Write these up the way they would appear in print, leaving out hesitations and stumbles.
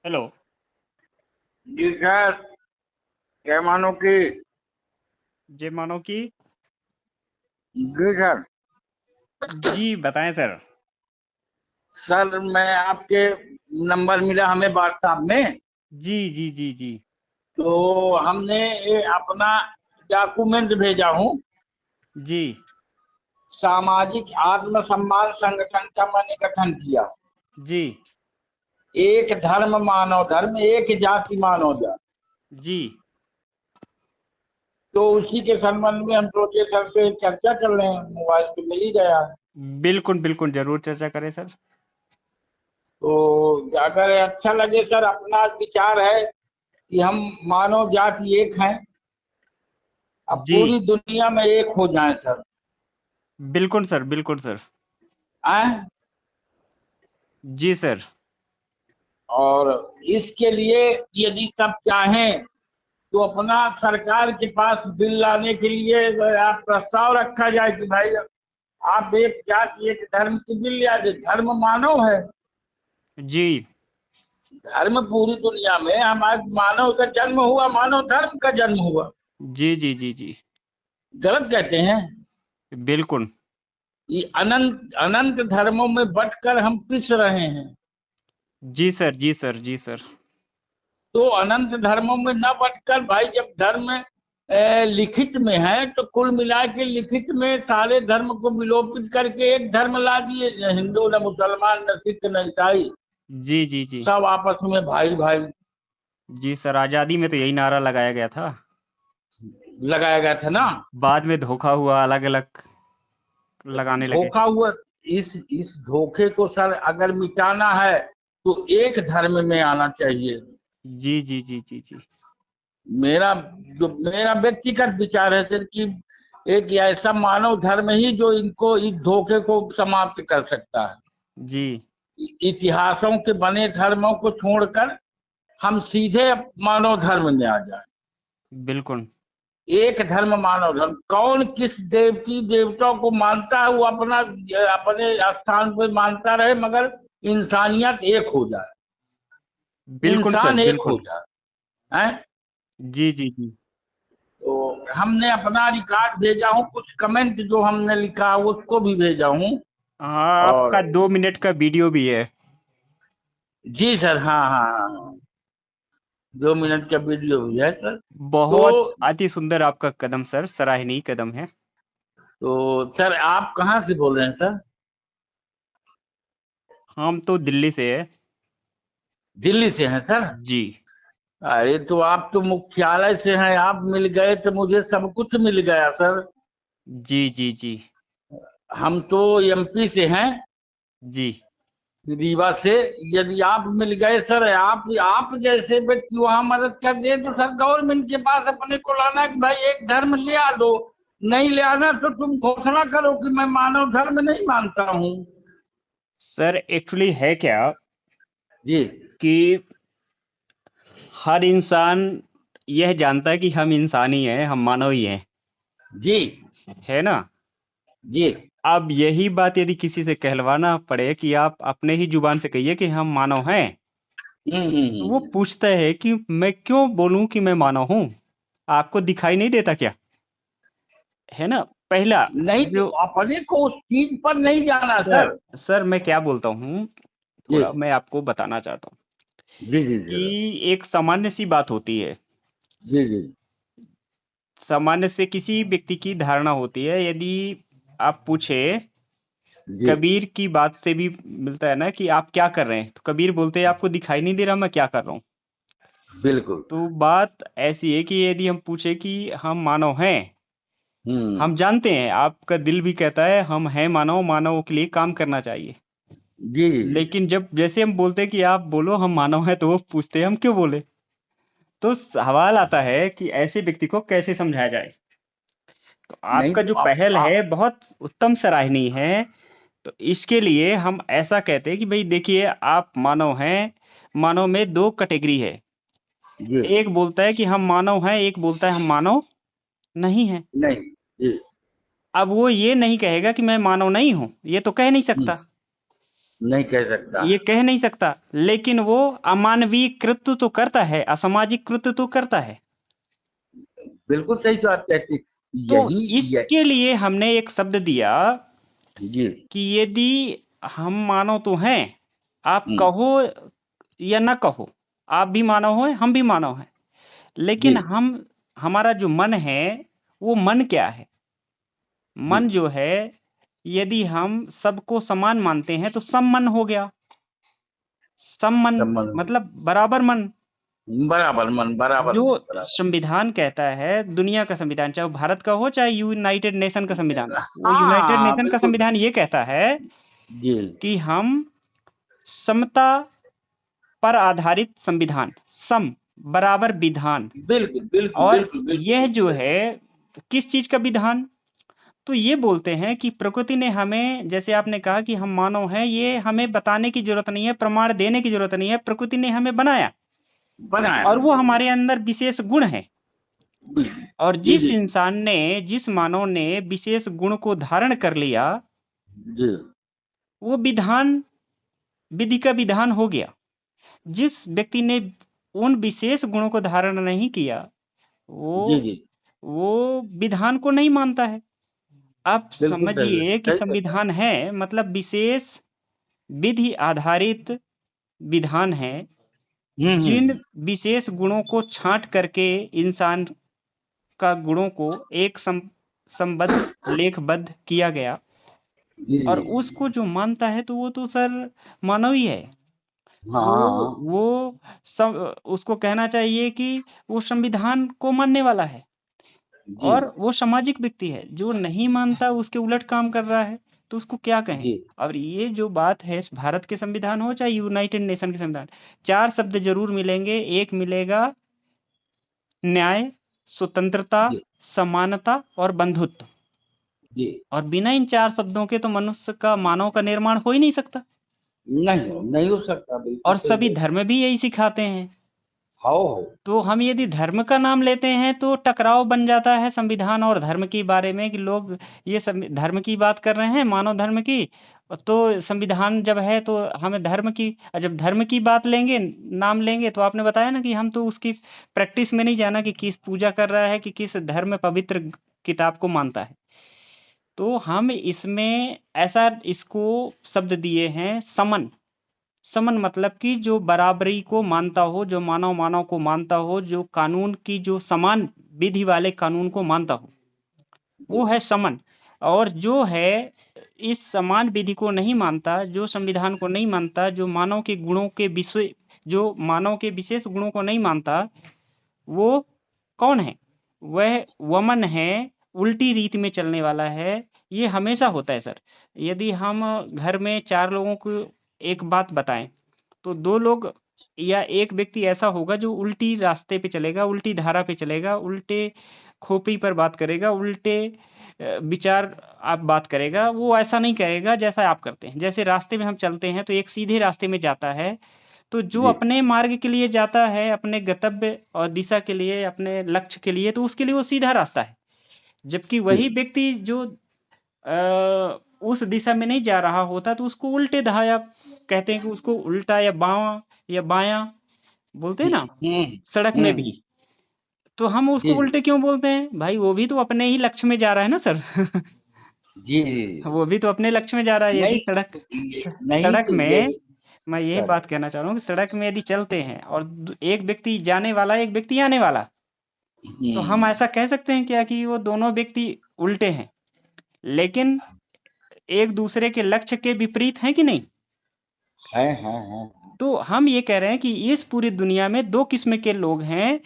Hello. जी sir. क्या मानो कि जय मानो की। जी सर। जी बताएं सर। सर मैं आपके नंबर मिला हमें व्हाट्सएप में। जी जी जी जी। तो हमने ये अपना डॉक्यूमेंट भेजा हूँ। जी सामाजिक आत्मसम्मान संगठन का मैंने गठन किया। जी एक धर्म मानव धर्म, एक जाति मानव जाति। जी। तो उसी के संबंध में हम सोचे सर से चर्चा कर रहे हैं, मोबाइल पे मिल ही गया। बिल्कुल बिल्कुल, जरूर चर्चा करें सर। तो अगर अच्छा लगे सर, अपना विचार है कि हम मानव जाति एक हैं, अब जी पूरी दुनिया में एक हो जाए सर। बिल्कुल सर, बिल्कुल सर। आए। जी सर। और इसके लिए यदि सब चाहें तो अपना सरकार के पास बिल लाने के लिए आप प्रस्ताव रखा जाए कि भाई आप एक जाति एक धर्म की बिल लिया दे। धर्म मानव है। जी धर्म पूरी दुनिया में हमारे मानव का जन्म हुआ, मानव धर्म का जन्म हुआ। जी जी जी जी। गलत कहते हैं? बिल्कुल। ये अनंत अनंत धर्मों में बंटकर हम पिस रहे हैं। जी सर, जी सर, जी सर। तो अनंत धर्मों में न बंटकर भाई, जब धर्म लिखित में है तो कुल मिला के लिखित में सारे धर्म को विलोपित करके एक धर्म ला दिए। न हिंदू न मुसलमान न सिख न ईसाई, जी जी जी। सब आपस में भाई भाई। जी सर, आजादी में तो यही नारा लगाया गया था। लगाया गया था ना। बाद में धोखा हुआ, अलग अलग लगाने लगे। धोखा हुआ। इस धोखे को सर अगर मिटाना है तो एक धर्म में आना चाहिए। जी जी जी जी जी। मेरा जो मेरा व्यक्तिगत विचार है सर कि एक ऐसा मानव धर्म ही जो इनको इस धोखे को समाप्त कर सकता है। जी इतिहासों के बने धर्मों को छोड़कर हम सीधे मानव धर्म में आ जाए। बिल्कुल। एक धर्म मानव धर्म, कौन किस देवती देवता को मानता है वो अपना अपने स्थान पर मानता रहे, मगर इंसानियत एक हो जाए। बिल्कुल सर, इंसान एक हो बिल्कुल। जाए। हैं? जी जी जी। तो हमने अपना रिकॉर्ड भेजा हूँ, कुछ कमेंट जो हमने लिखा उसको भी भेजा हूँ। हाँ, और आपका 2 मिनट का वीडियो भी है। जी सर, हाँ हाँ हाँ हाँ, 2 मिनट का वीडियो भी है सर। तो बहुत अति सुंदर आपका कदम सर, सराहनीय कदम है। तो सर आप कहाँ से बोल रहे हैं सर? हम तो दिल्ली से है। दिल्ली से हैं सर? जी अरे तो आप तो मुख्यालय से हैं, आप मिल गए तो मुझे सब कुछ मिल गया सर। जी जी जी हम तो एमपी से हैं, जी। रीवा से। यदि आप मिल गए सर, आप जैसे व्यक्ति वहां मदद कर दे तो सर गवर्नमेंट के पास अपने को लाना कि भाई एक धर्म ले आ दो। नहीं ले आना तो तुम घोषणा करो कि मैं मानव धर्म नहीं मानता हूँ। सर एक्चुअली है क्या जी कि हर इंसान यह जानता है कि हम इंसान ही हैं, हम मानव ही हैं, जी है ना। जी। अब यही बात यदि किसी से कहलवाना पड़े कि आप अपने ही जुबान से कहिए कि हम मानव हैं, तो वो हम्म। पूछता है कि मैं क्यों बोलूं कि मैं मानव हूं। आपको दिखाई नहीं देता क्या, है ना। पहला नहीं तो जो अपने को उस चीज पर नहीं जाना सर सर। सर मैं क्या बोलता हूँ, जी थोड़ा मैं आपको बताना चाहता हूँ जी जी जी कि एक सामान्य सी बात होती है। जी जी सामान्य से किसी व्यक्ति की धारणा होती है, यदि आप पूछे, जी। कबीर की बात से भी मिलता है ना कि आप क्या कर रहे हैं, तो कबीर बोलते हैं आपको दिखाई नहीं दे रहा मैं क्या कर रहा हूँ। बिल्कुल। तो बात ऐसी है कि यदि हम पूछे कि हम मानव हैं, हम्म। हम जानते हैं आपका दिल भी कहता है हम हैं मानव, मानव के लिए काम करना चाहिए। जी जी जी। लेकिन जब जैसे हम बोलते हैं कि आप बोलो हम मानव हैं, तो वो पूछते हैं हम क्यों बोले। तो सवाल आता है कि ऐसे व्यक्ति को कैसे समझाया जाए। तो नहीं आपका तो जो पहल आप है बहुत उत्तम सराहनीय है। तो इसके लिए हम ऐसा कहते हैं कि भाई देखिए आप मानव हैं, मानव में दो कैटेगरी है। जी। एक बोलता है कि हम मानव हैं, एक बोलता है हम मानव नहीं हैं। नहीं। जी। अब वो ये नहीं कहेगा कि मैं मानव नहीं हूं, ये तो कह नहीं हम्म। सकता। नहीं कह सकता ये है। कह नहीं सकता, लेकिन वो अमानवीय कृत्य तो करता है, असामाजिक कृत्य तो करता है। बिल्कुल सही तो आप कहते हैं। तो यही ये, इसके लिए हमने एक शब्द दिया जी। कि यदि हम मानव तो हैं, आप हम्म, कहो या ना कहो, आप भी मानव हो, हम भी मानव हैं, जी लेकिन हमारा जो मन है, वो मन क्या है? जी। मन जो है, यदि हम सबको समान मानते हैं तो सममन हो गया। सममन संबंध मतलब बराबर मन। बराबर मन, बराबर जो मन, बराबर। संविधान कहता है, दुनिया का संविधान, चाहे वो भारत का हो चाहे यूनाइटेड नेशन का संविधान, वो हाँ यूनाइटेड हाँ नेशन का बिल्कुल। संविधान ये कहता है जी। कि हम समता पर आधारित संविधान, सम बराबर विधान। बिल्कुल बिल्कुल और बिल्कुल बिल्कुल यह जो बिल्कुल। है किस चीज का विधान? तो ये बोलते हैं कि प्रकृति ने हमें, जैसे आपने कहा कि हम मानव हैं, ये हमें बताने की जरूरत नहीं है, प्रमाण देने की जरूरत नहीं है, प्रकृति ने हमें बनाया बनाया। और वो हमारे अंदर विशेष गुण है। और जी जिस जी इंसान ने, जिस मानव ने विशेष गुण को धारण कर लिया, जी वो विधान, विधि का विधान हो गया। जिस व्यक्ति ने उन विशेष गुणों को धारण नहीं किया, वो जी जी। वो विधान को नहीं मानता है। आप बिल्कुल सही है, समझिए कि सही कहता संविधान है मतलब विशेष विधि आधारित विधान है, है। जिन विशेष गुणों को छांट करके इंसान का गुणों को एक संबद्ध, लेखबद्ध किया गया। जी और जी। उसको जो मानता है तो वो तो सर मानव ही है। हाँ वो हाँ हाँ। वो सब उसको कहना चाहिए कि वो संविधान को मानने वाला है। जी और वो सामाजिक व्यक्ति है, जो नहीं मानता उसके उलट काम कर रहा है, तो उसको क्या कहें? जी और ये जो बात है, भारत के संविधान हो चाहे यूनाइटेड नेशन के संविधान, चार शब्द जरूर मिलेंगे। एक मिलेगा न्याय, स्वतंत्रता, जी समानता और बंधुत्व। जी। और बिना इन चार शब्दों के तो मनुष्य का, मानव का निर्माण हो ही नहीं सकता। नहीं नहीं हो सकता, बिल्कुल और सही सभी है। धर्म भी यही सिखाते हैं। हाओ। तो हम यदि धर्म का नाम लेते हैं तो टकराव बन जाता है संविधान और धर्म के बारे में, कि लोग ये धर्म की बात कर रहे हैं, मानव धर्म की, तो संविधान जब है तो हमें धर्म की, जब धर्म की बात लेंगे, नाम लेंगे, तो आपने बताया ना कि हम तो उसकी प्रैक्टिस में नहीं जाना कि किस पूजा कर रहा है, कि किस धर्म पवित्र किताब को मानता है। तो हम इसमें ऐसा इसको शब्द दिए हैं समन। समन मतलब कि जो बराबरी को मानता हो, जो मानव मानव को मानता हो, जो कानून की, जो समान विधि वाले कानून को मानता हो, जी वो है समन। और जो है इस समान विधि को नहीं मानता, जो संविधान को नहीं मानता, जो मानव के गुणों के विषय, जो मानव के विशेष गुणों को नहीं मानता, वो कौन है? वह वमन है, उल्टी रीत में चलने वाला है। ये हमेशा होता है सर। यदि हम घर में चार लोगों को एक बात बताएं, तो दो लोग या एक व्यक्ति ऐसा होगा जो उल्टी रास्ते पे चलेगा, उल्टी धारा पे चलेगा, उल्टे खोपड़ी पर बात करेगा, उल्टे विचार आप बात करेगा। वो ऐसा नहीं करेगा जैसा आप करते हैं। जैसे रास्ते में हम चलते हैं तो एक सीधे रास्ते में जाता है, तो जो जी अपने मार्ग के लिए जाता है, अपने गंतव्य और दिशा के लिए, अपने लक्ष्य के लिए, तो उसके लिए वो सीधा रास्ता है। जबकि जी वही व्यक्ति जो उस दिशा में नहीं जा रहा होता, तो उसको उल्टे धाया कहते हैं, कि उसको उल्टा या बावा या बायां बोलते हैं जी। ना, सड़क में भी। तो हम उसको जी उल्टे क्यों बोलते हैं भाई? वो भी तो अपने ही लक्ष्य में जा रहा है ना सर। जी जी। वो भी तो अपने लक्ष्य में जा रहा है। यदि नहीं सड़क, नहीं सड़क तो में, यही मैं यही सर। बात कहना चाह रहा हूँ कि सड़क में यदि चलते हैं और एक व्यक्ति जाने वाला, एक व्यक्ति आने वाला, तो हम ऐसा कह सकते हैं क्या कि वो दोनों व्यक्ति उल्टे हैं, लेकिन एक दूसरे के लक्ष्य के विपरीत हैं कि नहीं? है। तो हम ये कह रहे हैं कि इस पूरी दुनिया में दो किस्म के लोग हैं।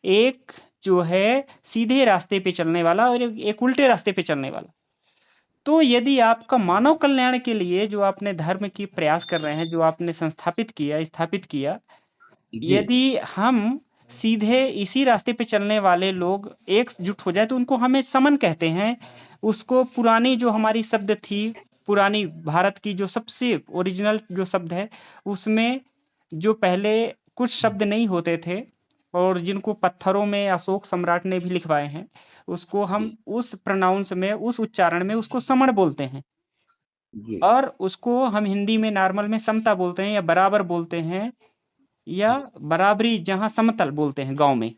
एक जो है सीधे रास्ते पे चलने वाला, और एक उल्टे रास्ते पे चलने वाला। तो यदि आपका मानव कल्याण के लिए जो आपने धर्म की प्रयास कर रहे हैं, जो आपने संस्थापित किया, स्थापित किया, जी यदि हम सीधे इसी रास्ते पे चलने वाले लोग एकजुट हो जाए, तो उनको हमें समन कहते हैं। उसको पुरानी जो हमारी शब्द थी, पुरानी भारत की जो सबसे ओरिजिनल जो शब्द है, उसमें जो पहले कुछ शब्द नहीं होते थे और जिनको पत्थरों में अशोक सम्राट ने भी लिखवाए हैं, उसको जी हम उस प्रोनाउंस में, उस उच्चारण में उसको समण बोलते हैं। जी और उसको हम हिंदी में नॉर्मल में समता बोलते हैं या बराबर बोलते हैं या बराबरी, जहाँ समतल बोलते हैं गांव में।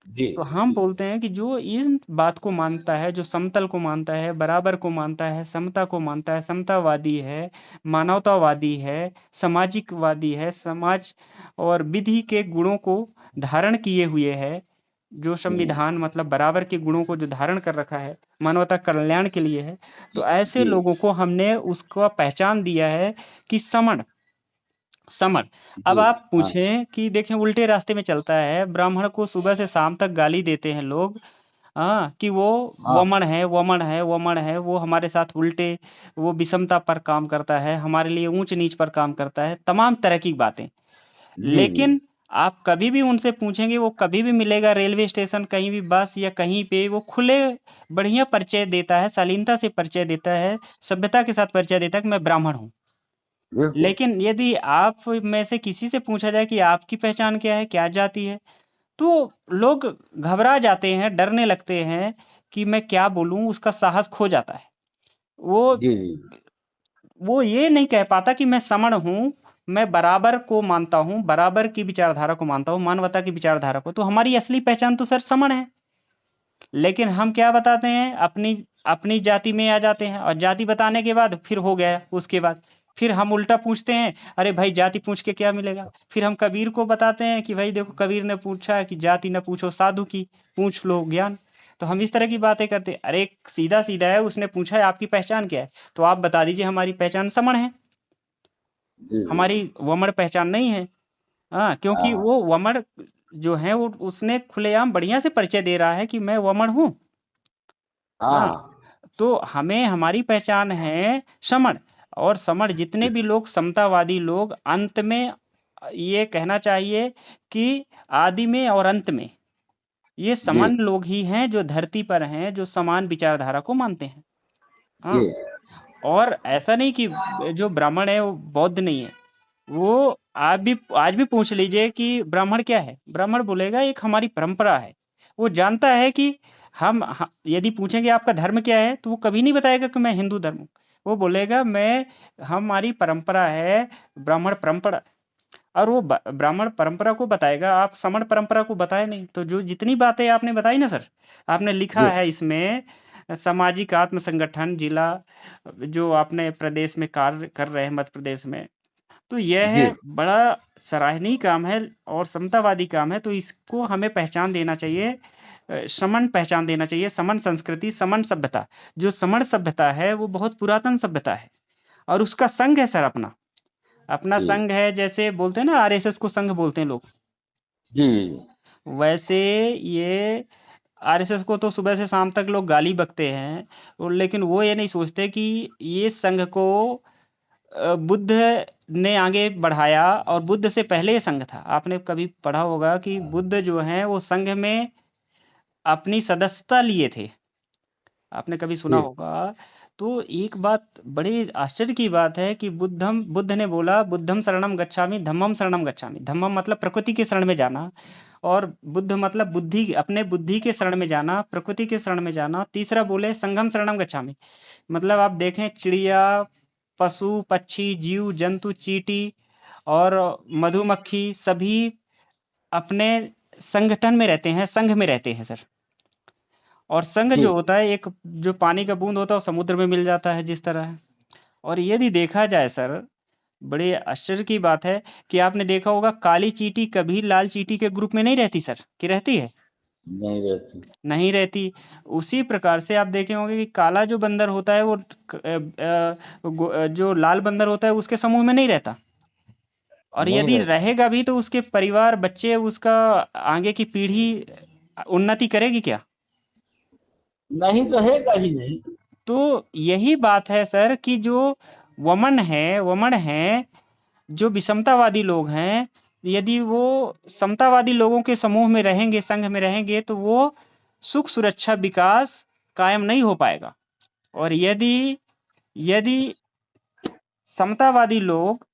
जी तो हम बोलते हैं कि जो इन बात को मानता है, जो समतल को मानता है, बराबर को मानता है, समता को मानता है, समतावादी है, मानवतावादी है, सामाजिकवादी है, समाज और विधि के गुणों को धारण किए हुए है, जो संविधान मतलब बराबर के गुणों को जो धारण कर रखा है, मानवता कल्याण के लिए है, तो ऐसे जी लोगों को हमने उसका पहचान दिया है कि समण समण। अब जी। आप हाँ पूछें कि देखें उल्टे रास्ते में चलता है, ब्राह्मण को सुबह से शाम तक गाली देते हैं लोग, हाँ, कि वो हाँ। वमन है, वमन है, वमन है, वो हमारे साथ उल्टे, वो विषमता पर काम करता है, हमारे लिए ऊंच नीच पर काम करता है, तमाम तरह की बातें। जी जी लेकिन आप कभी भी उनसे पूछेंगे, वो कभी भी मिलेगा रेलवे स्टेशन, कहीं भी बस या कहीं पे, वो खुले बढ़िया परिचय देता है, शालीनता से परिचय देता है, सभ्यता के साथ परिचय देता है कि मैं ब्राह्मण हूँ। बिल्कुल। लेकिन यदि आप में से किसी से पूछा जाए कि आपकी पहचान क्या है, क्या जाति है, तो लोग घबरा जाते हैं, डरने लगते हैं कि मैं क्या बोलूं, उसका साहस खो जाता है। वो जी जी वो ये नहीं कह पाता कि मैं समण हूँ, मैं बराबर को मानता हूँ, बराबर की विचारधारा को मानता हूँ, मानवता की विचारधारा को। तो हमारी असली पहचान तो सर समण है। लेकिन हम क्या बताते हैं, अपनी अपनी जाति में आ जाते हैं, और जाति बताने के बाद फिर हो गया, उसके बाद फिर हम उल्टा पूछते हैं, अरे भाई जाति पूछ के क्या मिलेगा। फिर हम कबीर को बताते हैं कि भाई देखो, कबीर ने पूछा है कि जाति न पूछो साधु की, पूछ लो ज्ञान। तो हम इस तरह की बातें करते हैं। अरे सीधा सीधा है, उसने पूछा है आपकी पहचान क्या है, तो आप बता दीजिए हमारी पहचान समण है, जी जी। हमारी वमन पहचान नहीं है। हाँ, क्योंकि हाँ वो वमन जो है, वो उसने खुलेआम बढ़िया से परिचय दे रहा है कि मैं वमन हूँ। हाँ, हाँ। तो हमें हमारी पहचान है समण। और समण जितने भी लोग, समतावादी लोग, अंत में ये कहना चाहिए कि आदि में और अंत में ये जी समान लोग ही हैं जो धरती पर हैं, जो समान विचारधारा को मानते हैं। जी हाँ, और ऐसा नहीं कि जो ब्राह्मण है वो बौद्ध नहीं है। वो आज भी पूछ लीजिए कि ब्राह्मण क्या है, ब्राह्मण बोलेगा एक हमारी परंपरा है। वो जानता है कि यदि पूछेंगे आपका धर्म क्या है, तो वो कभी नहीं बताएगा कि मैं हिंदू धर्म हूँ। वो बोलेगा मैं हमारी परंपरा है, ब्राह्मण परंपरा। और वो ब्राह्मण परंपरा को बताएगा, आप समण परंपरा को बताए नहीं। तो जो जितनी बातें आपने बताई ना सर, आपने लिखा जी है इसमें सामाजिक आत्म संगठन जिला, जो आपने प्रदेश में कार्य कर रहे हैं मध्य प्रदेश में, तो यह जी है बड़ा सराहनीय काम है और समतावादी काम है। तो इसको हमें पहचान देना चाहिए, समन पहचान देना चाहिए, समन संस्कृति, समन सभ्यता। जो समण सभ्यता है वो बहुत पुरातन सभ्यता है, और उसका संघ है सर, अपना अपना जी संघ है। जैसे बोलते हैं ना, आरएसएस को संघ बोलते हैं लोग, जी वैसे ये आरएसएस को तो सुबह से शाम तक लोग गाली बकते हैं, और लेकिन वो ये नहीं सोचते कि ये संघ को बुद्ध ने आगे बढ़ाया, और बुद्ध से पहले ये संघ था। आपने कभी पढ़ा होगा कि बुद्ध जो है वो संघ में अपनी सदस्यता लिए थे, आपने कभी सुना जी होगा। तो एक बात बड़ी आश्चर्य की बात है कि बुद्ध ने बोला, बुद्धम शरणम गच्छामि, धम्मम शरणम गच्छामि। धम्मम मतलब प्रकृति के शरण में जाना, और बुद्ध मतलब बुद्धि, अपने बुद्धि के शरण में जाना, प्रकृति के शरण में जाना। तीसरा बोले संघम शरणम गच्छामि, मतलब आप देखें चिड़िया, पशु पक्षी, जीव जंतु, चींटी और मधुमक्खी, सभी अपने संगठन में रहते हैं, संघ में रहते हैं सर। और संघ जी। जो होता है, एक जो पानी का बूंद होता है वो समुद्र में मिल जाता है जिस तरह है। और यदि देखा जाए सर, बड़े आश्चर्य की बात है कि आपने देखा होगा काली चींटी कभी लाल चींटी के ग्रुप में नहीं रहती सर, कि रहती है? नहीं रहती। नहीं रहती। उसी प्रकार से आप देखे होंगे कि काला जो बंदर होता है वो जो लाल बंदर होता है उसके समूह में नहीं रहता। और नहीं यदि रहती। रहेगा भी तो उसके परिवार, बच्चे, उसका आगे की पीढ़ी उन्नति करेगी क्या? नहीं रहेगा ही नहीं। तो यही बात है सर कि जो वमन है, जो विषमतावादी लोग हैं, यदि वो समतावादी लोगों के समूह में रहेंगे, संघ में रहेंगे, तो वो सुख सुरक्षा विकास कायम नहीं हो पाएगा। और यदि यदि समतावादी लोग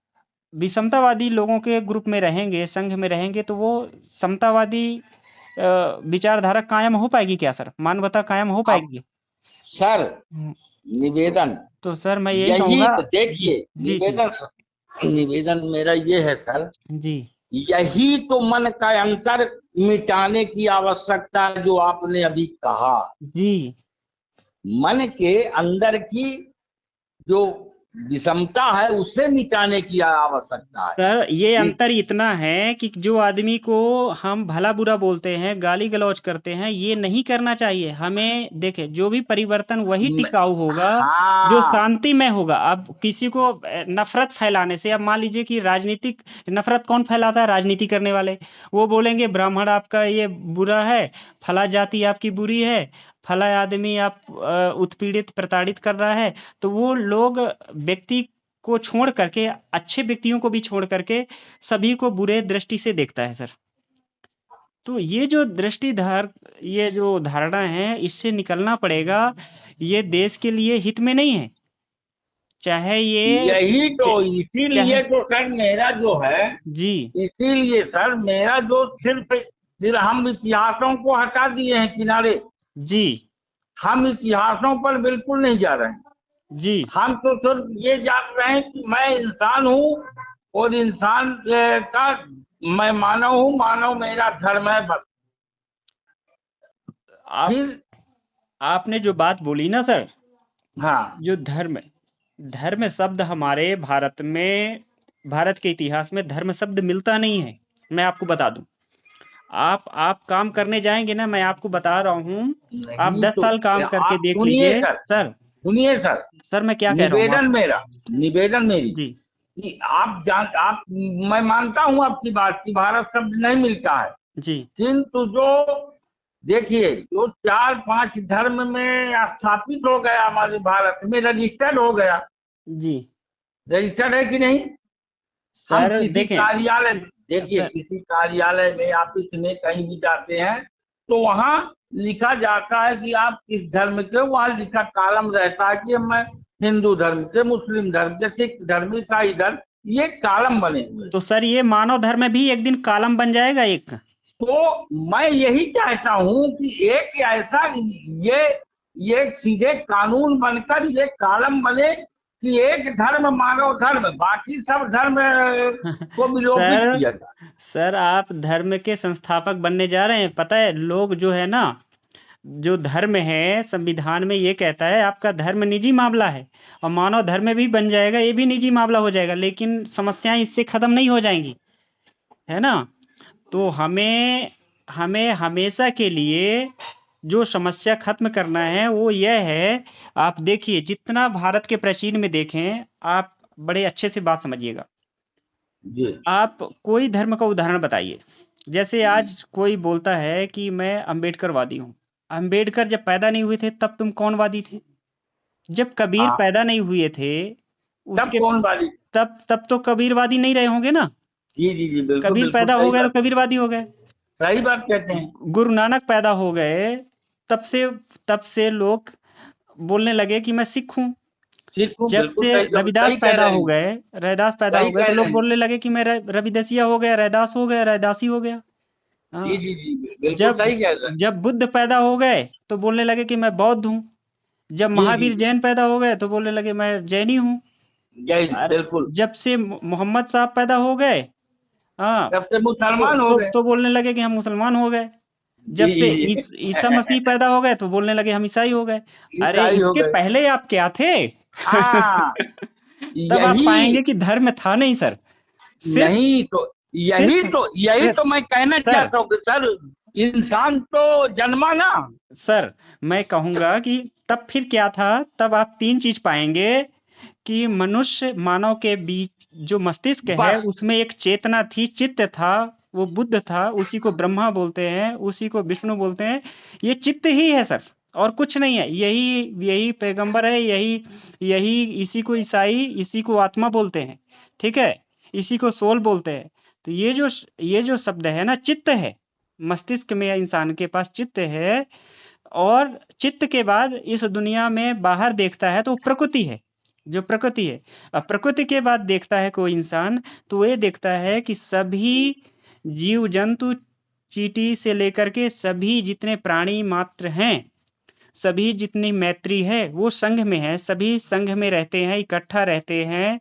विषमतावादी लोगों के ग्रुप में रहेंगे, संघ में रहेंगे, तो वो समतावादी विचारधारा कायम हो पाएगी क्या सर? मानवता कायम हो अब पाएगी? सर, हम्म, निवेदन तो सर मैं यही यही कहूंगा। तो जी देखिए, जी जी निवेदन मेरा ये है सर, जी यही तो मन का अंतर मिटाने की आवश्यकता है, जो आपने अभी कहा। जी मन के अंदर की जो विषमता है उसे मिटाने की आवश्यकता है सर, ये कि अंतर इतना है कि जो आदमी को हम भला बुरा बोलते हैं, गाली गलौज करते हैं, ये नहीं करना चाहिए हमें। देखे, जो भी परिवर्तन वही म- टिकाऊ होगा जो हाँ, शांति में होगा। अब किसी को नफरत फैलाने से, अब मान लीजिए कि राजनीतिक नफरत कौन फैलाता है? राजनीति करने वाले। वो बोलेंगे ब्राह्मण आपका ये बुरा है, फला जाति आपकी बुरी है, फला आदमी आप उत्पीड़ित प्रताड़ित कर रहा है। तो वो लोग व्यक्ति को छोड़ करके, अच्छे व्यक्तियों को भी छोड़ करके, सभी को बुरे दृष्टि से देखता है सर। तो ये जो ये जो धारणा है, इससे निकलना पड़ेगा। ये देश के लिए हित में नहीं है। चाहे ये यही तो, च, चाहे इसीलिए तो सर मेरा जो है, जी इसीलिए सर मेरा जो सिर्फ, फिर हम इतिहासों को हटा दिए हैं किनारे। जी हम इतिहासों पर बिल्कुल नहीं जा रहे हैं। जी हम तो सिर्फ ये जान रहे हैं कि मैं इंसान हूँ, और इंसान का, मैं मानव हूँ, मानव मेरा धर्म है, बस। आप फिर आपने जो बात बोली ना सर, हाँ, जो धर्म धर्म शब्द हमारे भारत के इतिहास में धर्म शब्द मिलता नहीं है। मैं आपको बता दूं, आप काम करने जाएंगे ना, मैं आपको बता रहा हूँ। आप नहीं 10 तो साल काम करके आप देख सुनिए लीजिए सर, सर। सुनिए सर, सर मैं क्या कह रहा हूँ आप। निवेदन मेरा, निवेदन मेरी, जी कि आप, मैं मानता हूं आपकी बात की, भारत शब्द नहीं मिलता है, जी किंतु जो, देखिए, जो 4-5 धर्म में स्थापित हो गया हमारे भारत में, रजिस्टर्ड हो गया, जी रजिस्टर्ड है कि नहीं? हम सर किसी देखें कार्यालय, देखिए, सर। किसी कार्यालय में, ऑफिस में कहीं भी जाते हैं, तो वहां लिखा जाता है कि आप किस धर्म के, वहां लिखा कॉलम रहता है कि मैं हिंदू धर्म के, मुस्लिम धर्म के, सिख धर्म, ईसाई धर्म, ये कॉलम बने हुए। तो सर, ये मानव धर्म में भी एक दिन कॉलम बन जाएगा एक। तो मैं यही चाहता हूं कि एक ऐसा, ये ये सीधे कानून बनकर ये कॉलम बने कि एक धर्म मानव धर्म, बाकी सब धर्म को विलोपित सर किया जाए। सर, आप धर्म के संस्थापक बनने जा रहे हैं। पता है, लोग जो है ना, जो धर्म है, संविधान में ये कहता है आपका धर्म निजी मामला है, और मानव धर्म भी बन जाएगा, ये भी निजी मामला हो जाएगा, लेकिन समस्याएं इससे खत्म नहीं हो जाएंगी, है ना? तो हमें हमें हमेशा के लिए जो समस्या खत्म करना है वो यह है। आप देखिए, जितना भारत के प्राचीन में देखें, आप बड़े अच्छे से बात समझिएगा। जी, आप कोई धर्म का उदाहरण बताइए। जैसे आज कोई बोलता है कि मैं अंबेडकरवादी हूँ। अंबेडकर जब पैदा नहीं हुए थे तब तुम कौन वादी थे? जब कबीर हाँ, पैदा नहीं हुए थे, तब उसके कौन वाली? तब तो कबीरवादी नहीं रहे होंगे ना। जी जी जी, बिल्कुल कबीर बिल्कुल पैदा हो सही गए तो बात, कबीरवादी हो गए। सही बात कहते हैं। गुरु नानक पैदा हो गए, तब से तब से लोग बोलने लगे कि मैं सिख हूँ। ठीक हूँ, जब बिल्कुल से सही, रविदास सही कह पैदा रहे हो हैं, गए, रैदास पैदा सही हो गए, कह तो रहे लोग हैं। बोलने लगे कि मैं रविदसिया हो गया, रैदास हो गया, रैदासी हो गया। जी हाँ। जी जी, बिल्कुल जब सही कह रहे हैं। जब बुद्ध पैदा हो गए तो बोलने लगे कि मैं बौद्ध हूँ। जब जी जी महावीर जी, जैन पैदा हो गए तो बोलने लगे मैं जैनी हूँ। जय अरे, बिल्कुल, जब से मोहम्मद साहब पैदा हो गए, हाँ, तब से तो मुसलमान हो तो गए। तो बोलने लगे कि हम मुसलमान हो गए। जी जब से जी ईसा मसीह जी, पैदा हो गए तो बोलने लगे हम ईसाई हो गए। अरे, ईसाई हो इसके गए। पहले आप क्या थे? हाँ, तब आप यही, पाएंगे कि धर्म था नहीं सर। सिर्फ नहीं तो, यही सिर्फ तो, यही सिर्फ तो मैं कहना सर चाहता हूँ कि सर, इंसान तो जन्मा ना। सर मैं कहूंगा कि तब फिर क्या था। तब आप तीन चीज पाएंगे कि मनुष्य मानव के बीच जो मस्तिष्क है, बस, उसमें एक चेतना थी, चित्त था। वो बुद्ध था, उसी को ब्रह्मा बोलते हैं, उसी को विष्णु बोलते हैं। ये चित्त ही है सर, और कुछ नहीं है। यही यही पैगंबर है, यही यही इसी को ईसाई, इसी को आत्मा बोलते हैं। ठीक है, इसी को सोल बोलते हैं। तो ये जो शब्द है ना, चित्त है। मस्तिष्क में इंसान के पास चित्त है, और चित्त के बाद इस दुनिया में बाहर देखता है तो प्रकृति है, जो प्रकृति है। अब प्रकृति के बाद देखता है कोई इंसान, तो ये देखता है कि सभी जीव जंतु, चींटी से लेकर के सभी जितने प्राणी मात्र हैं, सभी जितनी मैत्री है वो संघ में है, सभी संघ में रहते हैं, इकट्ठा रहते हैं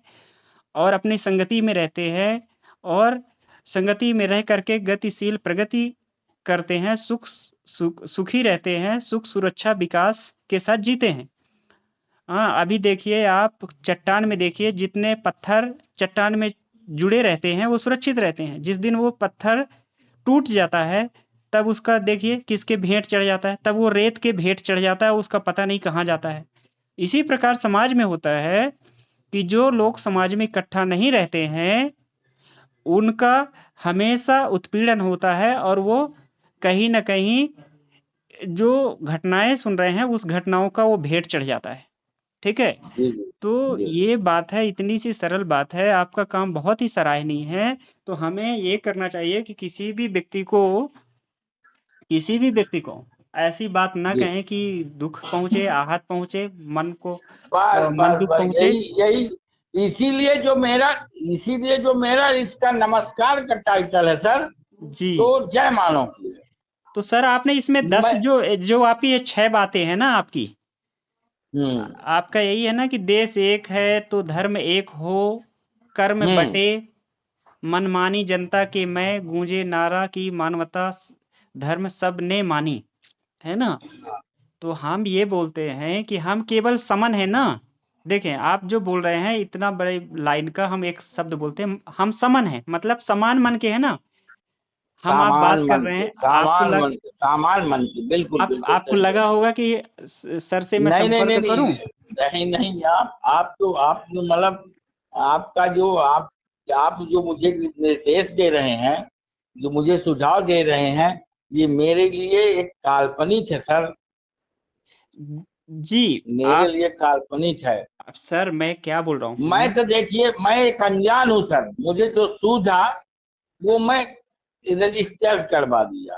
और अपनी संगति में रहते हैं और संगति में रह करके गतिशील प्रगति करते हैं, सुखी रहते हैं, सुख सुरक्षा विकास के साथ जीते हैं। हाँ, अभी देखिए आप चट्टान में देखिए, जितने पत्थर चट्टान में जुड़े रहते हैं वो सुरक्षित रहते हैं। जिस दिन वो पत्थर टूट जाता है तब उसका देखिए किसके भेंट चढ़ जाता है, तब वो रेत के भेंट चढ़ जाता है, उसका पता नहीं कहाँ जाता है। इसी प्रकार समाज में होता है कि जो लोग समाज में इकट्ठा नहीं रहते हैं उनका हमेशा उत्पीड़न होता है और वो कहीं ना कहीं जो घटनाएं सुन रहे हैं उस घटनाओं का वो भेंट चढ़ जाता है। ठीक है, जी जी तो जी। ये बात है, इतनी सी सरल बात है, आपका काम बहुत ही सराहनीय है। तो हमें ये करना चाहिए कि किसी भी व्यक्ति को ऐसी बात ना जी। कहें कि दुख पहुंचे, आहत पहुंचे, बस मन बस दुख बस पहुंचे। यही यही इसीलिए जो मेरा इसका नमस्कार का टाइटल है सर, जी, तो जय मानव की है। तो सर आपने इसमें 10 मैं जो जो आपकी ये 6 बातें हैं ना आपकी, हम्म आपका यही है ना कि देश एक है तो धर्म एक हो, कर्म हम्म बटे, मनमानी जनता के मैं गूंजे नारा की मानवता धर्म सब ने मानी, है ना। तो हम ये बोलते हैं कि हम केवल समन है ना। देखें आप जो बोल रहे हैं इतना बड़े लाइन का, हम एक शब्द बोलते हैं, हम समन है मतलब समान मन के है ना। हम आप बात कर रहे हैं, सामान मन के बिल्कुल बिल्कुल आपको सही है। लगा होगा कि सर से मैं नहीं नहीं संपर्क नहीं करूं। नहीं नहीं नहीं, आप जो मतलब आपका जो आप जो मुझे निर्देश दे रहे हैं, जो मुझे सुझाव दे रहे हैं, ये मेरे लिए एक काल्पनिक है सर, जी, मेरे आप लिए काल्पनिक है। सर मैं क्या बोल रहा मैं हूँ। तो देखिए, मैं एक अनजान हूँ सर, मुझे जो सूझा वो मैं रजिस्टर करवा दिया।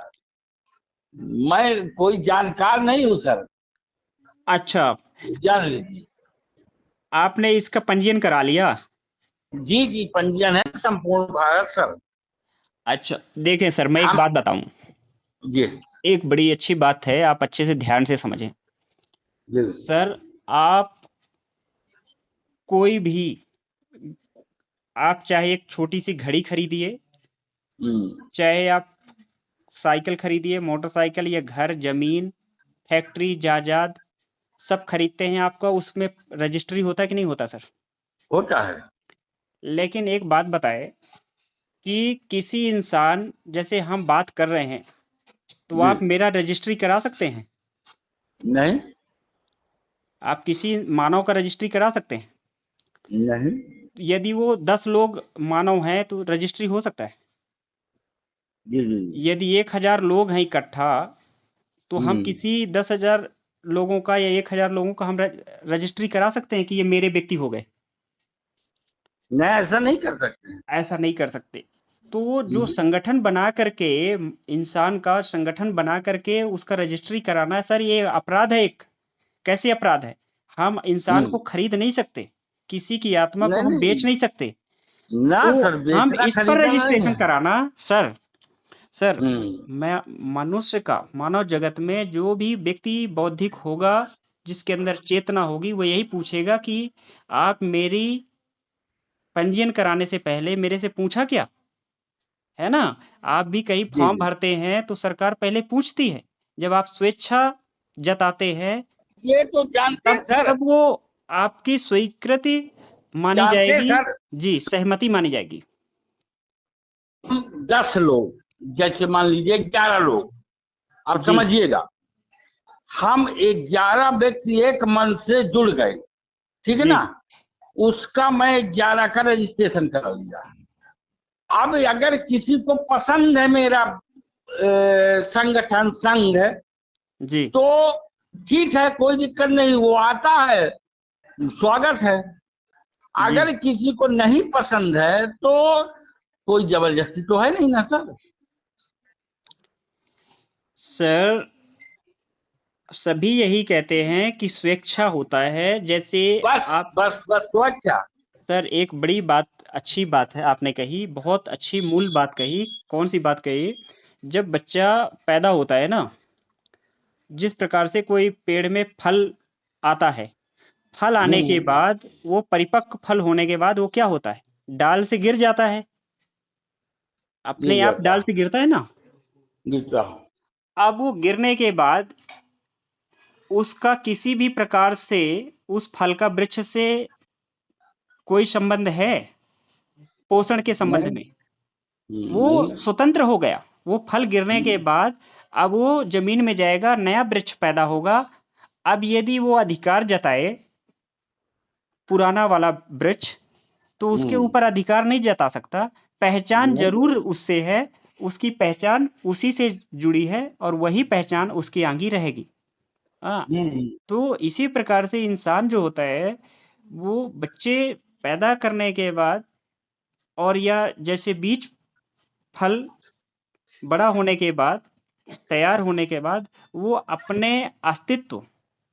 मैं कोई जानकार नहीं हूँ सर, अच्छा, जान लीजिए। आपने इसका पंजीयन करा लिया। जी जी, पंजीयन है संपूर्ण भारत सर। अच्छा, देखें सर मैं एक हम बात बताऊं, जी एक बड़ी अच्छी बात है, आप अच्छे से ध्यान से समझें। जी। सर आप कोई भी, आप चाहे एक छोटी सी घड़ी खरीदिए, हम्म चाहे आप साइकिल खरीदिए, मोटरसाइकिल या घर जमीन फैक्ट्री जायदाद सब खरीदते हैं, आपका उसमें रजिस्ट्री होता है कि नहीं होता सर। होता है। लेकिन एक बात बताए कि किसी इंसान, जैसे हम बात कर रहे हैं, तो जी आप मेरा रजिस्ट्री करा सकते हैं। नहीं आप किसी मानव का रजिस्ट्री करा सकते हैं। नहीं। यदि वो 10 लोग मानव हैं तो रजिस्ट्री हो सकता है। जी जी। यदि 1000 लोग हैं इकट्ठा तो हम हम्म किसी 10,000 लोगों का या 1000 लोगों का हम रजिस्ट्री करा सकते हैं कि ये मेरे व्यक्ति हो गए। नहीं, ऐसा नहीं कर सकते। ऐसा नहीं कर सकते। तो वो जो हम्म, संगठन बना करके, इंसान का संगठन बना करके उसका रजिस्ट्री कराना, सर ये अपराध है एक। कैसे अपराध है। हम इंसान को खरीद नहीं सकते, किसी की आत्मा को नहीं हम नहीं, बेच नहीं सकते। ना तो सर, हम बेचना इस पर खरीदना नहीं रजिस्ट्रेशन है। कराना। सर सर हम्म मैं मनुष्य का, मानव जगत में जो भी व्यक्ति बौद्धिक होगा, जिसके अंदर चेतना होगी, वो यही पूछेगा कि आप मेरी पंजीयन कराने से पहले मेरे से पूछा क्या, है ना। आप भी कहीं जी फॉर्म जी। भरते हैं तो सरकार पहले पूछती है। जब आप स्वेच्छा जताते हैं ये तो जानते हैं तब सर, तब वो आपकी स्वीकृति मानी जानते हैं जाएगी। सर। जी, सहमति मानी जाएगी। हम 10 लोग, जैसे मान लीजिए 11 लोग, अब जी समझिएगा, हम 11 व्यक्ति एक मन से जुड़ गए, ठीक है जी ना। उसका मैं 11 का रजिस्ट्रेशन कर लिया। अब अगर किसी को पसंद है मेरा संगठन संघ, जी तो ठीक है, कोई दिक्कत नहीं, वो आता है, स्वागत है। जी अगर किसी को नहीं पसंद है तो कोई जबरदस्ती तो है नहीं ना सर। सर, सभी यही कहते हैं कि स्वेच्छा होता है, जैसे बस आप। बस बस सुरक्षा। सर एक बड़ी बात, अच्छी बात है आपने कही, बहुत अच्छी मूल बात कही। कौन सी बात कही। जब बच्चा पैदा होता है ना, जिस प्रकार से कोई पेड़ में फल आता है, फल आने के बाद वो परिपक्व फल होने के बाद वो क्या होता है, डाल से गिर जाता है, गिर अपने आप जाता डाल से गिरता है ना। गिरता। अब वो गिरने के बाद उसका किसी भी प्रकार से उस फल का वृक्ष से कोई संबंध है पोषण के संबंध नहीं में, वो नहीं। स्वतंत्र हो गया। वो फल गिरने के बाद अब वो जमीन में जाएगा, नया वृक्ष पैदा होगा। अब यदि वो अधिकार जताए पुराना वाला वृक्ष, तो उसके ऊपर अधिकार नहीं जता सकता, पहचान नहीं। जरूर उससे है, उसकी पहचान उसी से जुड़ी है और वही पहचान उसकी आगे रहेगी। हाँ, तो इसी प्रकार से इंसान जो होता है वो बच्चे पैदा करने के बाद और या जैसे बीज फल बड़ा होने के बाद, तैयार होने के बाद वो अपने अस्तित्व,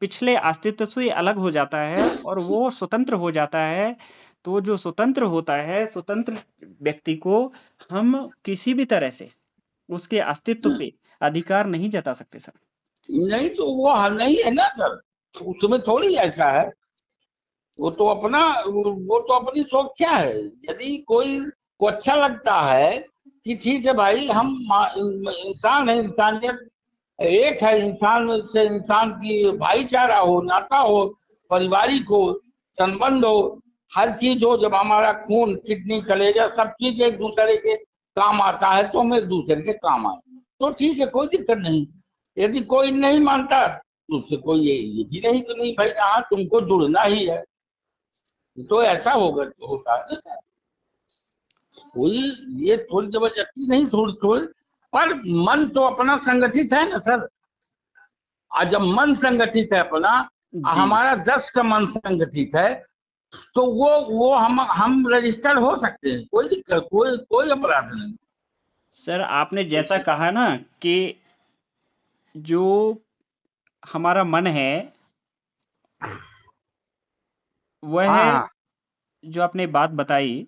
पिछले अस्तित्व से अलग हो जाता है और वो स्वतंत्र हो जाता है। तो जो स्वतंत्र होता है, स्वतंत्र व्यक्ति को हम किसी भी तरह से उसके अस्तित्व पे अधिकार नहीं जता सकते सर। नहीं तो वो नहीं है ना सर, उसमें थोड़ी ऐसा है। वो तो अपना, वो तो अपनी स्वेच्छा है। यदि कोई को अच्छा लगता है कि ठीक है भाई, हम इंसान है, इंसानियत एक है, इंसान से इंसान की भाईचारा हो, नाता हो, पारिवारिक हो, संबंध हो, हर चीज हो। जब हमारा खून, किडनी, कलेजा सब चीज एक दूसरे के काम आता है तो हम एक दूसरे के काम आए, तो ठीक है, कोई दिक्कत नहीं। यदि कोई नहीं मानता तो उससे कोई ये भी नहीं तो नहीं भाई, हाँ तुमको जुड़ना ही है, तो ऐसा होगा तो होता है ना। कोई ये थोड़ी जबरदस्ती नहीं, थोड़ी थोड़ी, पर मन तो अपना संगठित है ना सर। आज जब मन संगठित है अपना, जी हमारा 10 का मन संगठित है, तो वो हम रजिस्टर्ड हो सकते हैं, कोई दिक्कत, कोई कोई अपराध नहीं। सर, आपने जैसा कहा ना कि जो हमारा मन है वह, हाँ जो आपने बात बताई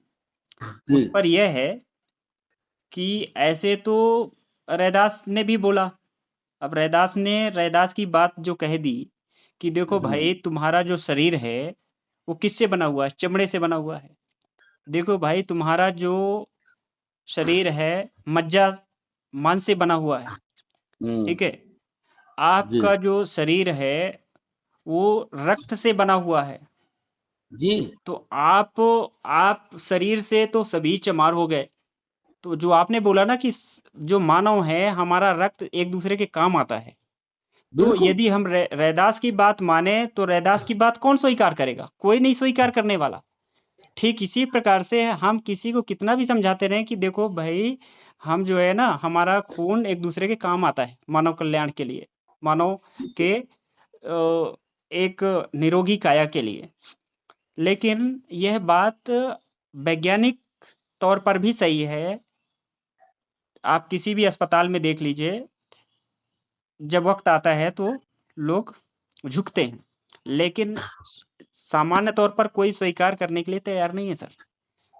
जी। उस पर यह है कि ऐसे तो रैदास ने भी बोला। अब रैदास की बात जो कह दी कि देखो भाई, तुम्हारा जो शरीर है वो किससे बना हुआ है, चमड़े से बना हुआ है। देखो भाई, तुम्हारा जो शरीर है मज्जा मांस से बना हुआ है। हम्म। ठीक है, जी आपका जो शरीर है वो रक्त से बना हुआ है। जी। तो आप शरीर से तो सभी चमार हो गए। तो जो आपने बोला ना कि जो मानव है हमारा रक्त एक दूसरे के काम आता है, तो बिल्कुल। यदि हम रैदास की बात माने तो रैदास की बात कौन स्वीकार करेगा, कोई नहीं स्वीकार करने वाला। ठीक इसी प्रकार से हम किसी को कितना भी समझाते रहे कि देखो भाई, हम जो है ना हमारा खून एक दूसरे के काम आता है मानव कल्याण के लिए, मानव के एक निरोगी काया के लिए। लेकिन यह बात वैज्ञानिक तौर पर भी सही है। आप किसी भी अस्पताल में देख लीजिए, जब वक्त आता है तो लोग झुकते हैं, लेकिन सामान्य तौर पर कोई स्वीकार करने के लिए तैयार नहीं है सर।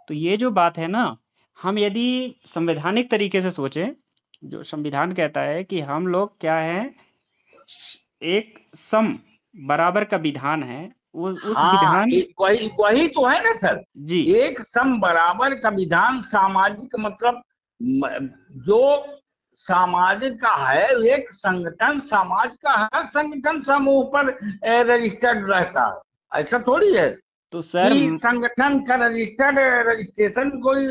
तो ये जो बात है ना, हम यदि संवैधानिक तरीके से सोचें, जो संविधान कहता है कि हम लोग क्या है, एक सम बराबर का विधान है, वो उस हाँ, विधान। वही वही तो है ना सर। जी एक सम बराबर का विधान, सामाजिक मतलब जो सामाजिक का है, एक संगठन समाज का हर संगठन समूह पर रजिस्टर्ड रहता है। ऐसा थोड़ी है तो सर, कि संगठन का रजिस्ट्रेशन कोई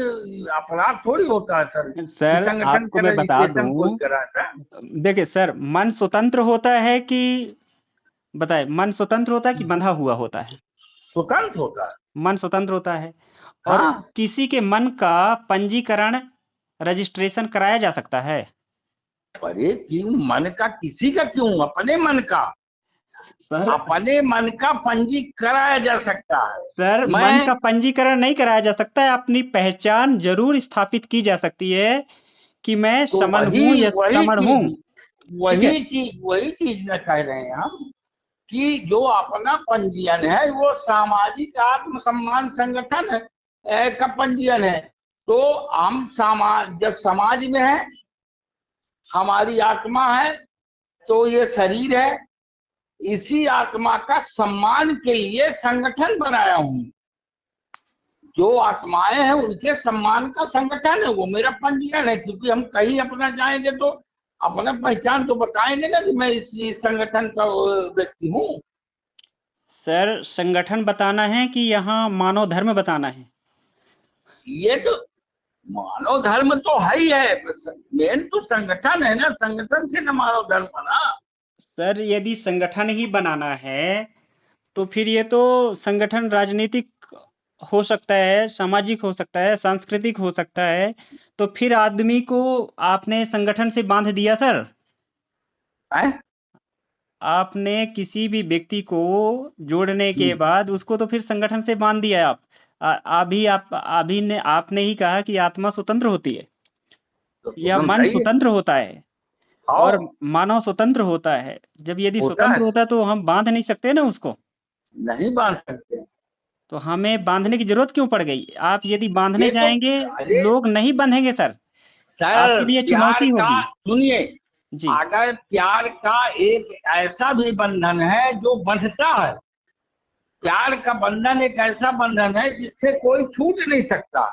अपराध थोड़ी होता है सर, कि सर संगठन आपको का मैं बता रजिस्ट्रेशन कोई दूं, कराता है। देखिए सर, मन स्वतंत्र होता है कि, बताए, मन स्वतंत्र होता है कि बंधा हुआ होता है। स्वतंत्र होता है। मन स्वतंत्र होता है, और हाँ। किसी के मन का पंजीकरण, रजिस्ट्रेशन कराया जा सकता है। अरे क्यों, मन का किसी का क्यों, अपने मन का, सर अपने मन का पंजी कराया जा सकता है। सर, मन मैं का पंजीकरण नहीं कराया जा सकता है, अपनी पहचान जरूर स्थापित की जा सकती है कि मैं तो समन हूं वही या वही समण हूं। चीज ठीक है, वही चीज न कह रहे हैं हम, कि जो अपना पंजीयन है वो सामाजिक आत्मसम्मान संगठन है, का पंजीयन है। तो हम समाज, जब समाज में है, हमारी आत्मा है, तो ये शरीर है, इसी आत्मा का सम्मान के लिए संगठन बनाया हूं। जो आत्माएं हैं उनके सम्मान का संगठन है, वो मेरा पंजीयन है। क्योंकि हम कहीं अपना जाएंगे तो अपना पहचान तो बताएंगे ना कि मैं इस संगठन का व्यक्ति हूँ। सर संगठन बताना है कि यहाँ मानव धर्म बताना है? ये तो मानव धर्म तो है ही है, मेन तो संगठन है ना, संगठन से न मानव धर्म बना। सर यदि संगठन ही बनाना है तो फिर ये तो संगठन राजनीतिक हो सकता है, सामाजिक हो सकता है, सांस्कृतिक हो सकता है। तो फिर आदमी को आपने संगठन से बांध दिया सर। है? आपने किसी भी व्यक्ति को जोड़ने के बाद उसको तो फिर संगठन से बांध दिया आप। अभी ने आपने ही कहा कि आत्मा स्वतंत्र होती है तो या तुरंत मन है ये। स्वतंत्र होता है हाँ, और मानव स्वतंत्र होता है। जब यदि होता स्वतंत्र है, होता है तो हम बांध नहीं सकते ना उसको। नहीं बांध सकते। तो हमें बांधने की जरूरत क्यों पड़ गई? आप यदि बांधने ये तो, जाएंगे अरे लोग नहीं बंधेंगे सर। सर, आपके लिए प्यार चुनौती का, होगी। सुनिए, जी अगर प्यार का एक ऐसा भी बंधन है जो बंधता है, प्यार का बंधन एक ऐसा बंधन है जिससे कोई छूट नहीं सकता।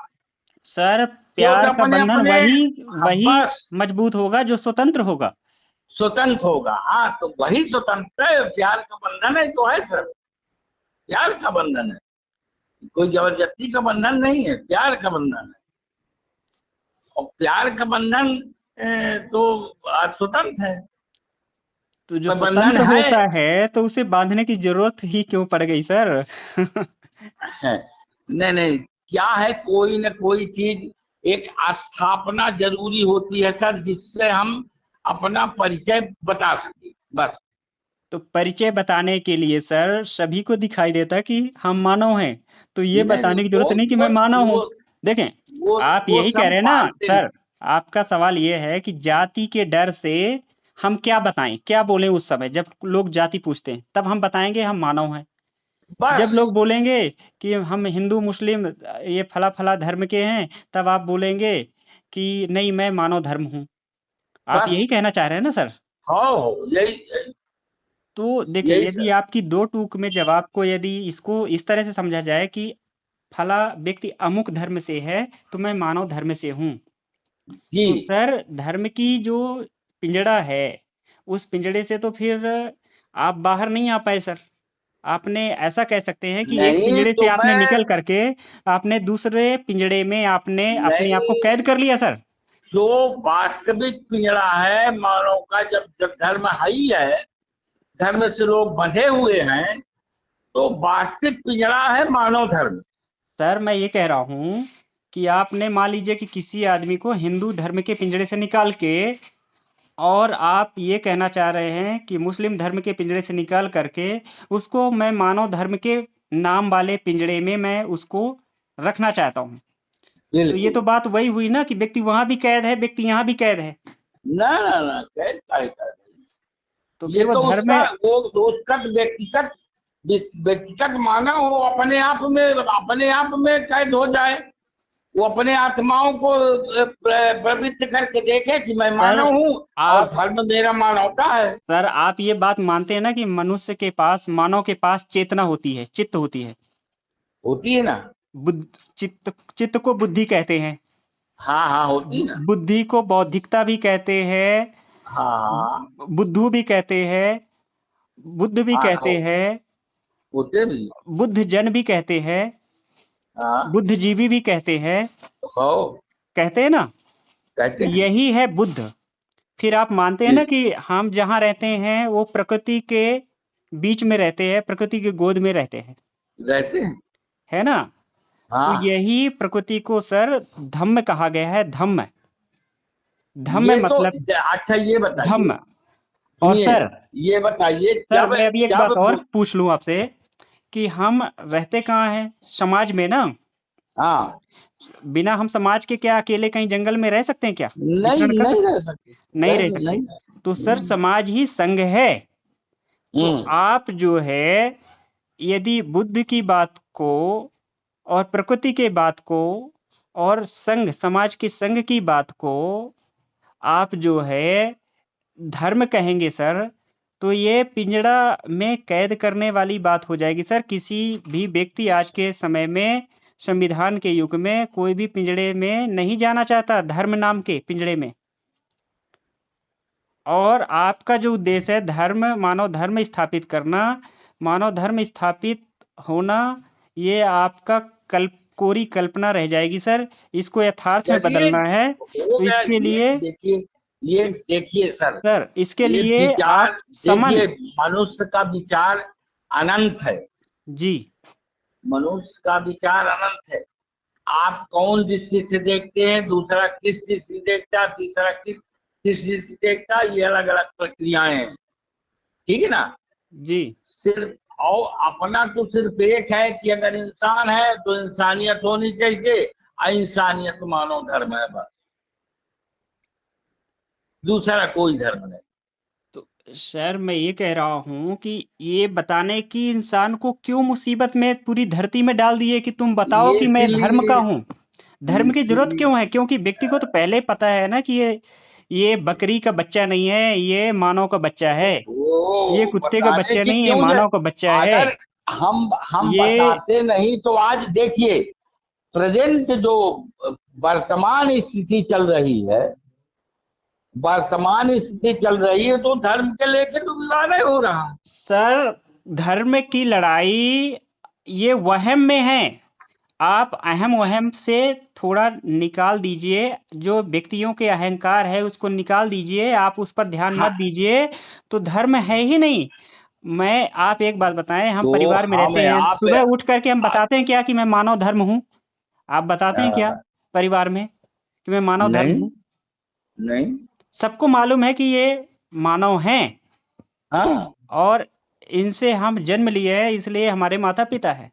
सर, जो प्यार का अपने बंधन अपने, वही हाँ, वही बस मजबूत होगा जो स्वतंत्र होगा। स्वतंत्र होगा। हाँ, तो वही स्वतंत्र है, प्यार का बंधन है तो है सर, प्यार का बंधन है, कोई जबरदस्ती का बंधन नहीं है, प्यार का बंधन है। और प्यार का बंधन तो स्वतंत्र है, तो जो पर बंधन स्वतंत्र है। होता है तो उसे बांधने की जरूरत ही क्यों पड़ गई सर? नहीं नहीं, क्या है, कोई न कोई चीज, एक स्थापना जरूरी होती है सर, जिससे हम अपना परिचय बता सके, बस। तो परिचय बताने के लिए सर सभी को दिखाई देता कि हम मानव हैं। तो ये नहीं नहीं, बताने की वो जरूरत नहीं कि वो मैं मानव हूँ। वो देखें, वो आप वो यही कह सब रहे हैं ना मानते हैं। सर। आपका सवाल ये है कि जाति के डर से हम क्या बताएं, क्या बोलें उस समय जब लोग जाति पूछते हैं, तब हम बताएंगे हम मानव हैं। जब बस लोग बोलेंगे कि हम हिंदू मुस्लिम ये फला फला धर्म के हैं, तब आप बोलेंगे कि नहीं मैं मानव धर्म हूँ। आप बस, यही कहना चाह रहे हैं ना सर? हाँ, यही यही तो देखिए, यही यदि सर। आपकी दो टूक में जवाब को यदि इसको इस तरह से समझा जाए कि फला व्यक्ति अमुक धर्म से है तो मैं मानव धर्म से हूँ, जी, तो सर धर्म की जो पिंजड़ा है उस पिंजड़े से तो फिर आप बाहर नहीं आ पाए सर। आपने ऐसा कह सकते हैं कि एक नहीं पिंजड़े से तो आपने मैं, निकल करके आपने दूसरे पिंजड़े में आपने अपने आप को नहीं, कैद कर लिया सर। जो वास्तविक पिंजड़ा है मानव का, जब जब धर्म है ही है, धर्म से लोग बंधे हुए हैं, तो वास्तविक पिंजड़ा है मानव धर्म। सर मैं ये कह रहा हूँ कि आपने मान लीजिए कि किसी आदमी को हिंदू धर्म के पिंजड़े से निकाल के और आप ये कहना चाह रहे हैं कि मुस्लिम धर्म के पिंजड़े से निकाल करके उसको मैं मानव धर्म के नाम वाले पिंजड़े में मैं उसको रखना चाहता हूँ। तो ये बिल्कुल। तो बात वही हुई ना कि व्यक्ति वहां भी कैद है, व्यक्ति यहाँ भी कैद है। ना ना ना, कैद काहे कर, तो ये फिर वो तो धर्म उसका, में वो उसका व्यक्तिगत, व्यक्तिगत मानव हो, अपने आप में कैद हो जाए। वो अपने आत्माओं को प्रवृत्त करके देखे कि मैं सर मानव हूँ, और आप धर्म मेरा मानवता है। सर आप ये बात मानते हैं ना कि मनुष्य के पास, मानव के पास चेतना होती है, चित्त होती है। होती है ना। बुद्ध, चित्त को बुद्धि कहते हैं। हाँ हाँ, होती है ना। बुद्धि को बौद्धिकता भी कहते हैं, हाँ बुद्धू भी कहते हैं, बुद्ध भी हाँ कहते हाँ, हैं, होते भी। बुद्ध जन भी कहते हैं, हाँ, बुद्धिजीवी भी कहते हैं। हो, कहते हैं ना। तो कहते हैं। यही है बुद्ध। फिर आप मानते हैं जी, ना कि हम जहाँ रहते हैं वो प्रकृति के बीच में रहते हैं, प्रकृति के गोद में रहते हैं, रहते हैं। है ना। तो हाँ, यही प्रकृति को सर धम्म कहा गया है। धम्म, धम्म ये तो, मतलब अच्छा ये बताइए, धम्म। और सुनिए, सर, ये बताइए, सर जब मैं अभी एक बात और जब पूछ लूं आपसे कि हम रहते कहाँ हैं? समाज में ना। हाँ, बिना हम समाज के क्या अकेले कहीं जंगल में रह सकते हैं क्या? नहीं विचरण कर नहीं सकते? रह सकते, नहीं रह नहीं सकते। नहीं। तो सर समाज ही संघ है। तो हम्म, आप जो है यदि बुद्ध की बात को और प्रकृति के बात को और संघ, समाज के संघ की बात को आप जो है धर्म कहेंगे सर, तो ये पिंजड़ा में कैद करने वाली बात हो जाएगी सर। किसी भी व्यक्ति आज के समय में, संविधान के युग में, कोई भी पिंजड़े में नहीं जाना चाहता, धर्म नाम के पिंजड़े में। और आपका जो उद्देश्य है धर्म, मानव धर्म स्थापित करना, मानव धर्म स्थापित होना, ये आपका कोरी कल्पना रह जाएगी सर। इसको यथार्थ में चलिए, बदलना है, हो तो गया इसके ये। लिए देखिए, ये देखिए सर, सर, इसके ये लिए विचार, आप समन। देखिए, मनुष्य का विचार अनंत है। जी मनुष्य का विचार अनंत है। आप कौन दृष्टि से देखते हैं, दूसरा किस दृष्टि से देखता है, तीसरा किस दृष्टि से देखता है, ये अलग अलग प्रक्रियाएं हैं। ठीक है ना। जी सिर्फ और अपना तो सिर्फ एक है कि अगर इंसान है तो इंसानियत होनी चाहिए, और इंसानियत मानव धर्म है, बस। दूसरा कोई धर्म नहीं। तो सर, मैं ये कह रहा हूँ कि ये बताने की इंसान को क्यों मुसीबत में पूरी धरती में डाल दिए कि तुम बताओ ये कि मैं धर्म का इसीलिए हूँ। धर्म की जरूरत इसीलिए क्यों है? क्योंकि व्यक्ति को तो पहले पता है ना कि ये बकरी का बच्चा नहीं है, ये मानव का बच्चा है। ये वो कुत्ते का बताने बच्चा की नहीं, ये क्यों मानव का बच्चा है। अगर हम ये बताते नहीं तो आज देखिए, प्रेजेंट जो वर्तमान स्थिति चल रही है, वर्तमान स्थिति चल रही है, तो धर्म के लेके तो विवाद हो रहा है। सर, धर्म की लड़ाई ये वहम में है। आप अहम वहम से थोड़ा निकाल दीजिए, जो व्यक्तियों के अहंकार है उसको निकाल दीजिए, आप उस पर ध्यान हाँ, मत दीजिए, तो धर्म है ही नहीं। आप एक बात बताएं, हम तो परिवार में हम रहते हैं, आप सुबह उठ करके हम बताते हैं क्या कि मैं मानव धर्म हूँ? आप बताते हैं क्या आ, परिवार में कि मैं मानव धर्म नहीं, हूँ? नहीं। सबको मालूम है कि ये मानव हैं, हाँ, और इनसे हम जन्म लिए हैं, इसलिए हमारे माता पिता है।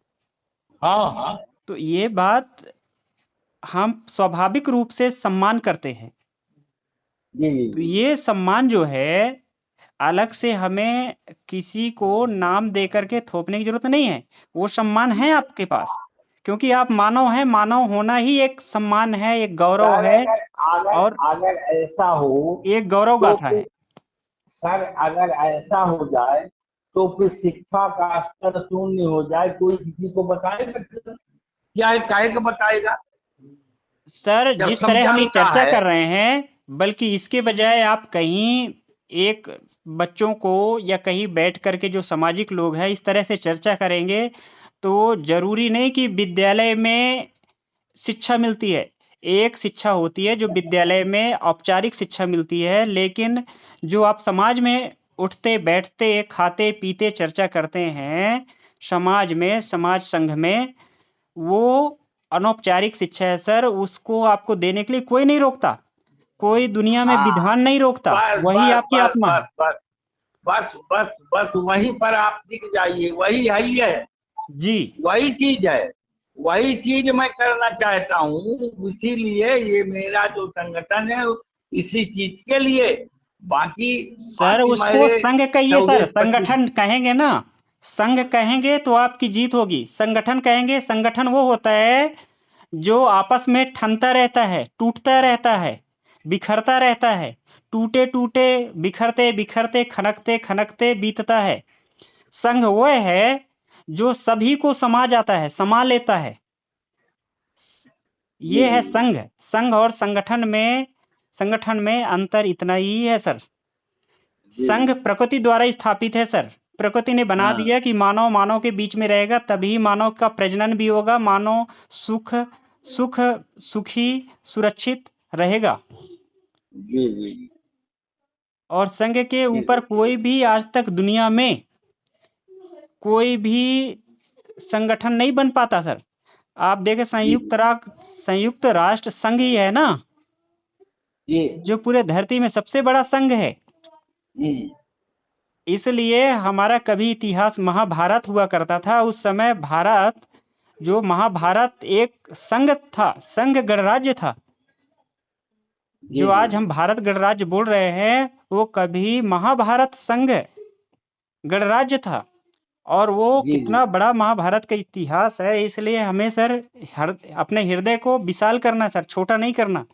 हाँ, हाँ। तो ये बात हम स्वाभाविक रूप से सम्मान करते हैं। जी, जी, तो जी। ये सम्मान जो है, अलग से हमें किसी को नाम दे करके थोपने की जरूरत नहीं है। वो सम्मान है आपके पास, क्योंकि आप मानव हैं। मानव होना ही एक सम्मान है, एक गौरव सर, है, अगर अगर और अगर ऐसा हो एक गौरव तो गाथा फिर, है। सर, अगर ऐसा हो जाए तो फिर शिक्षा का स्तर शून्य हो जाए, कोई किसी को बताएगा क्या है, काहे को बताएगा, सर, जब जिस सब तरह हम ये जानता चर्चा है। कर रहे हैं, बल्कि इसके बजाय आप कहीं एक बच्चों को, या कहीं बैठ करके जो सामाजिक लोग हैं इस तरह से चर्चा करेंगे, तो जरूरी नहीं कि विद्यालय में शिक्षा मिलती है। एक शिक्षा होती है जो विद्यालय में औपचारिक शिक्षा मिलती है, लेकिन जो आप समाज में उठते बैठते खाते पीते चर्चा करते हैं समाज में, समाज संघ में, वो अनौपचारिक शिक्षा है सर। उसको आपको देने के लिए कोई नहीं रोकता, कोई दुनिया में हाँ, विधान नहीं रोकता, बस, वही बस, आपकी बस, आत्मा है। बस, बस, बस, बस, बस, वहीं पर आप टिक जाइए, वही है ही है। जी वही चीज है, वही चीज मैं करना चाहता हूँ, इसीलिए ये मेरा जो संगठन है, इसी चीज के लिए। बाकी सर, बाकी उसको मेरे संघ कहिए सर, 24-25। संगठन कहेंगे ना। संघ कहेंगे तो आपकी जीत होगी। संगठन कहेंगे, संगठन वो होता है जो आपस में ठनता रहता है, टूटता रहता है, बिखरता रहता है, टूटे टूटे, बिखरते बिखरते, खनकते खनकते बीतता है। संघ वो है जो सभी को समा जाता है, समा लेता है। जी, ये है संघ। संघ और संगठन में अंतर इतना ही है सर। जी, संघ प्रकृति द्वारा स्थापित है सर। प्रकृति ने बना हाँ, दिया कि मानव मानव के बीच में रहेगा, तभी मानव का प्रजनन भी होगा, मानव सुख सुख सुखी सुरक्षित रहेगा। जी, जी, और संघ के जी, ऊपर कोई भी आज तक दुनिया में कोई भी संगठन नहीं बन पाता सर। आप देखें, जी, संयुक्त राष्ट्र संघ ही है ना, जी, जो पूरे धरती में सबसे बड़ा संघ है। जी, इसलिए हमारा कभी इतिहास, महाभारत हुआ करता था, उस समय भारत, जो महाभारत एक संघ था, संघ गणराज्य था। जी, जो जी, आज हम भारत गणराज्य बोल रहे हैं, वो कभी महाभारत संघ गणराज्य था। और वो जी, जी, कितना बड़ा महाभारत का इतिहास है। इसलिए हमें सर अपने हृदय को विशाल करना सर, छोटा नहीं करना।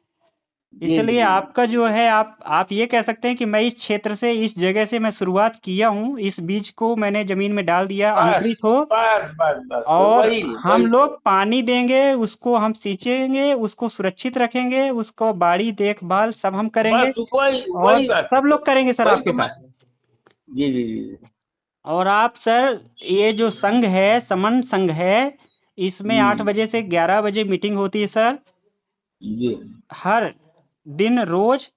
जी इसलिए जी। आपका जो है आप ये कह सकते हैं कि मैं इस क्षेत्र से इस जगह से मैं शुरुआत किया हूँ, इस बीज को मैंने जमीन में डाल दिया, बस अंकुरित हो बस बस बस और वही हम वही तो। लोग पानी देंगे, उसको हम सींचेंगे, उसको सुरक्षित रखेंगे, उसको बाड़ी देखभाल सब हम करेंगे बस वही और वही बात है सब सर। लोग करेंगे सर वही आपके तो मैं। साथ। जी जी जी। और आप सर ये जो संघ है, समन संघ है, इसमें 8 हम्म। बजे से 11 बजे मीटिंग होती है सर, जी। हर दिन रोज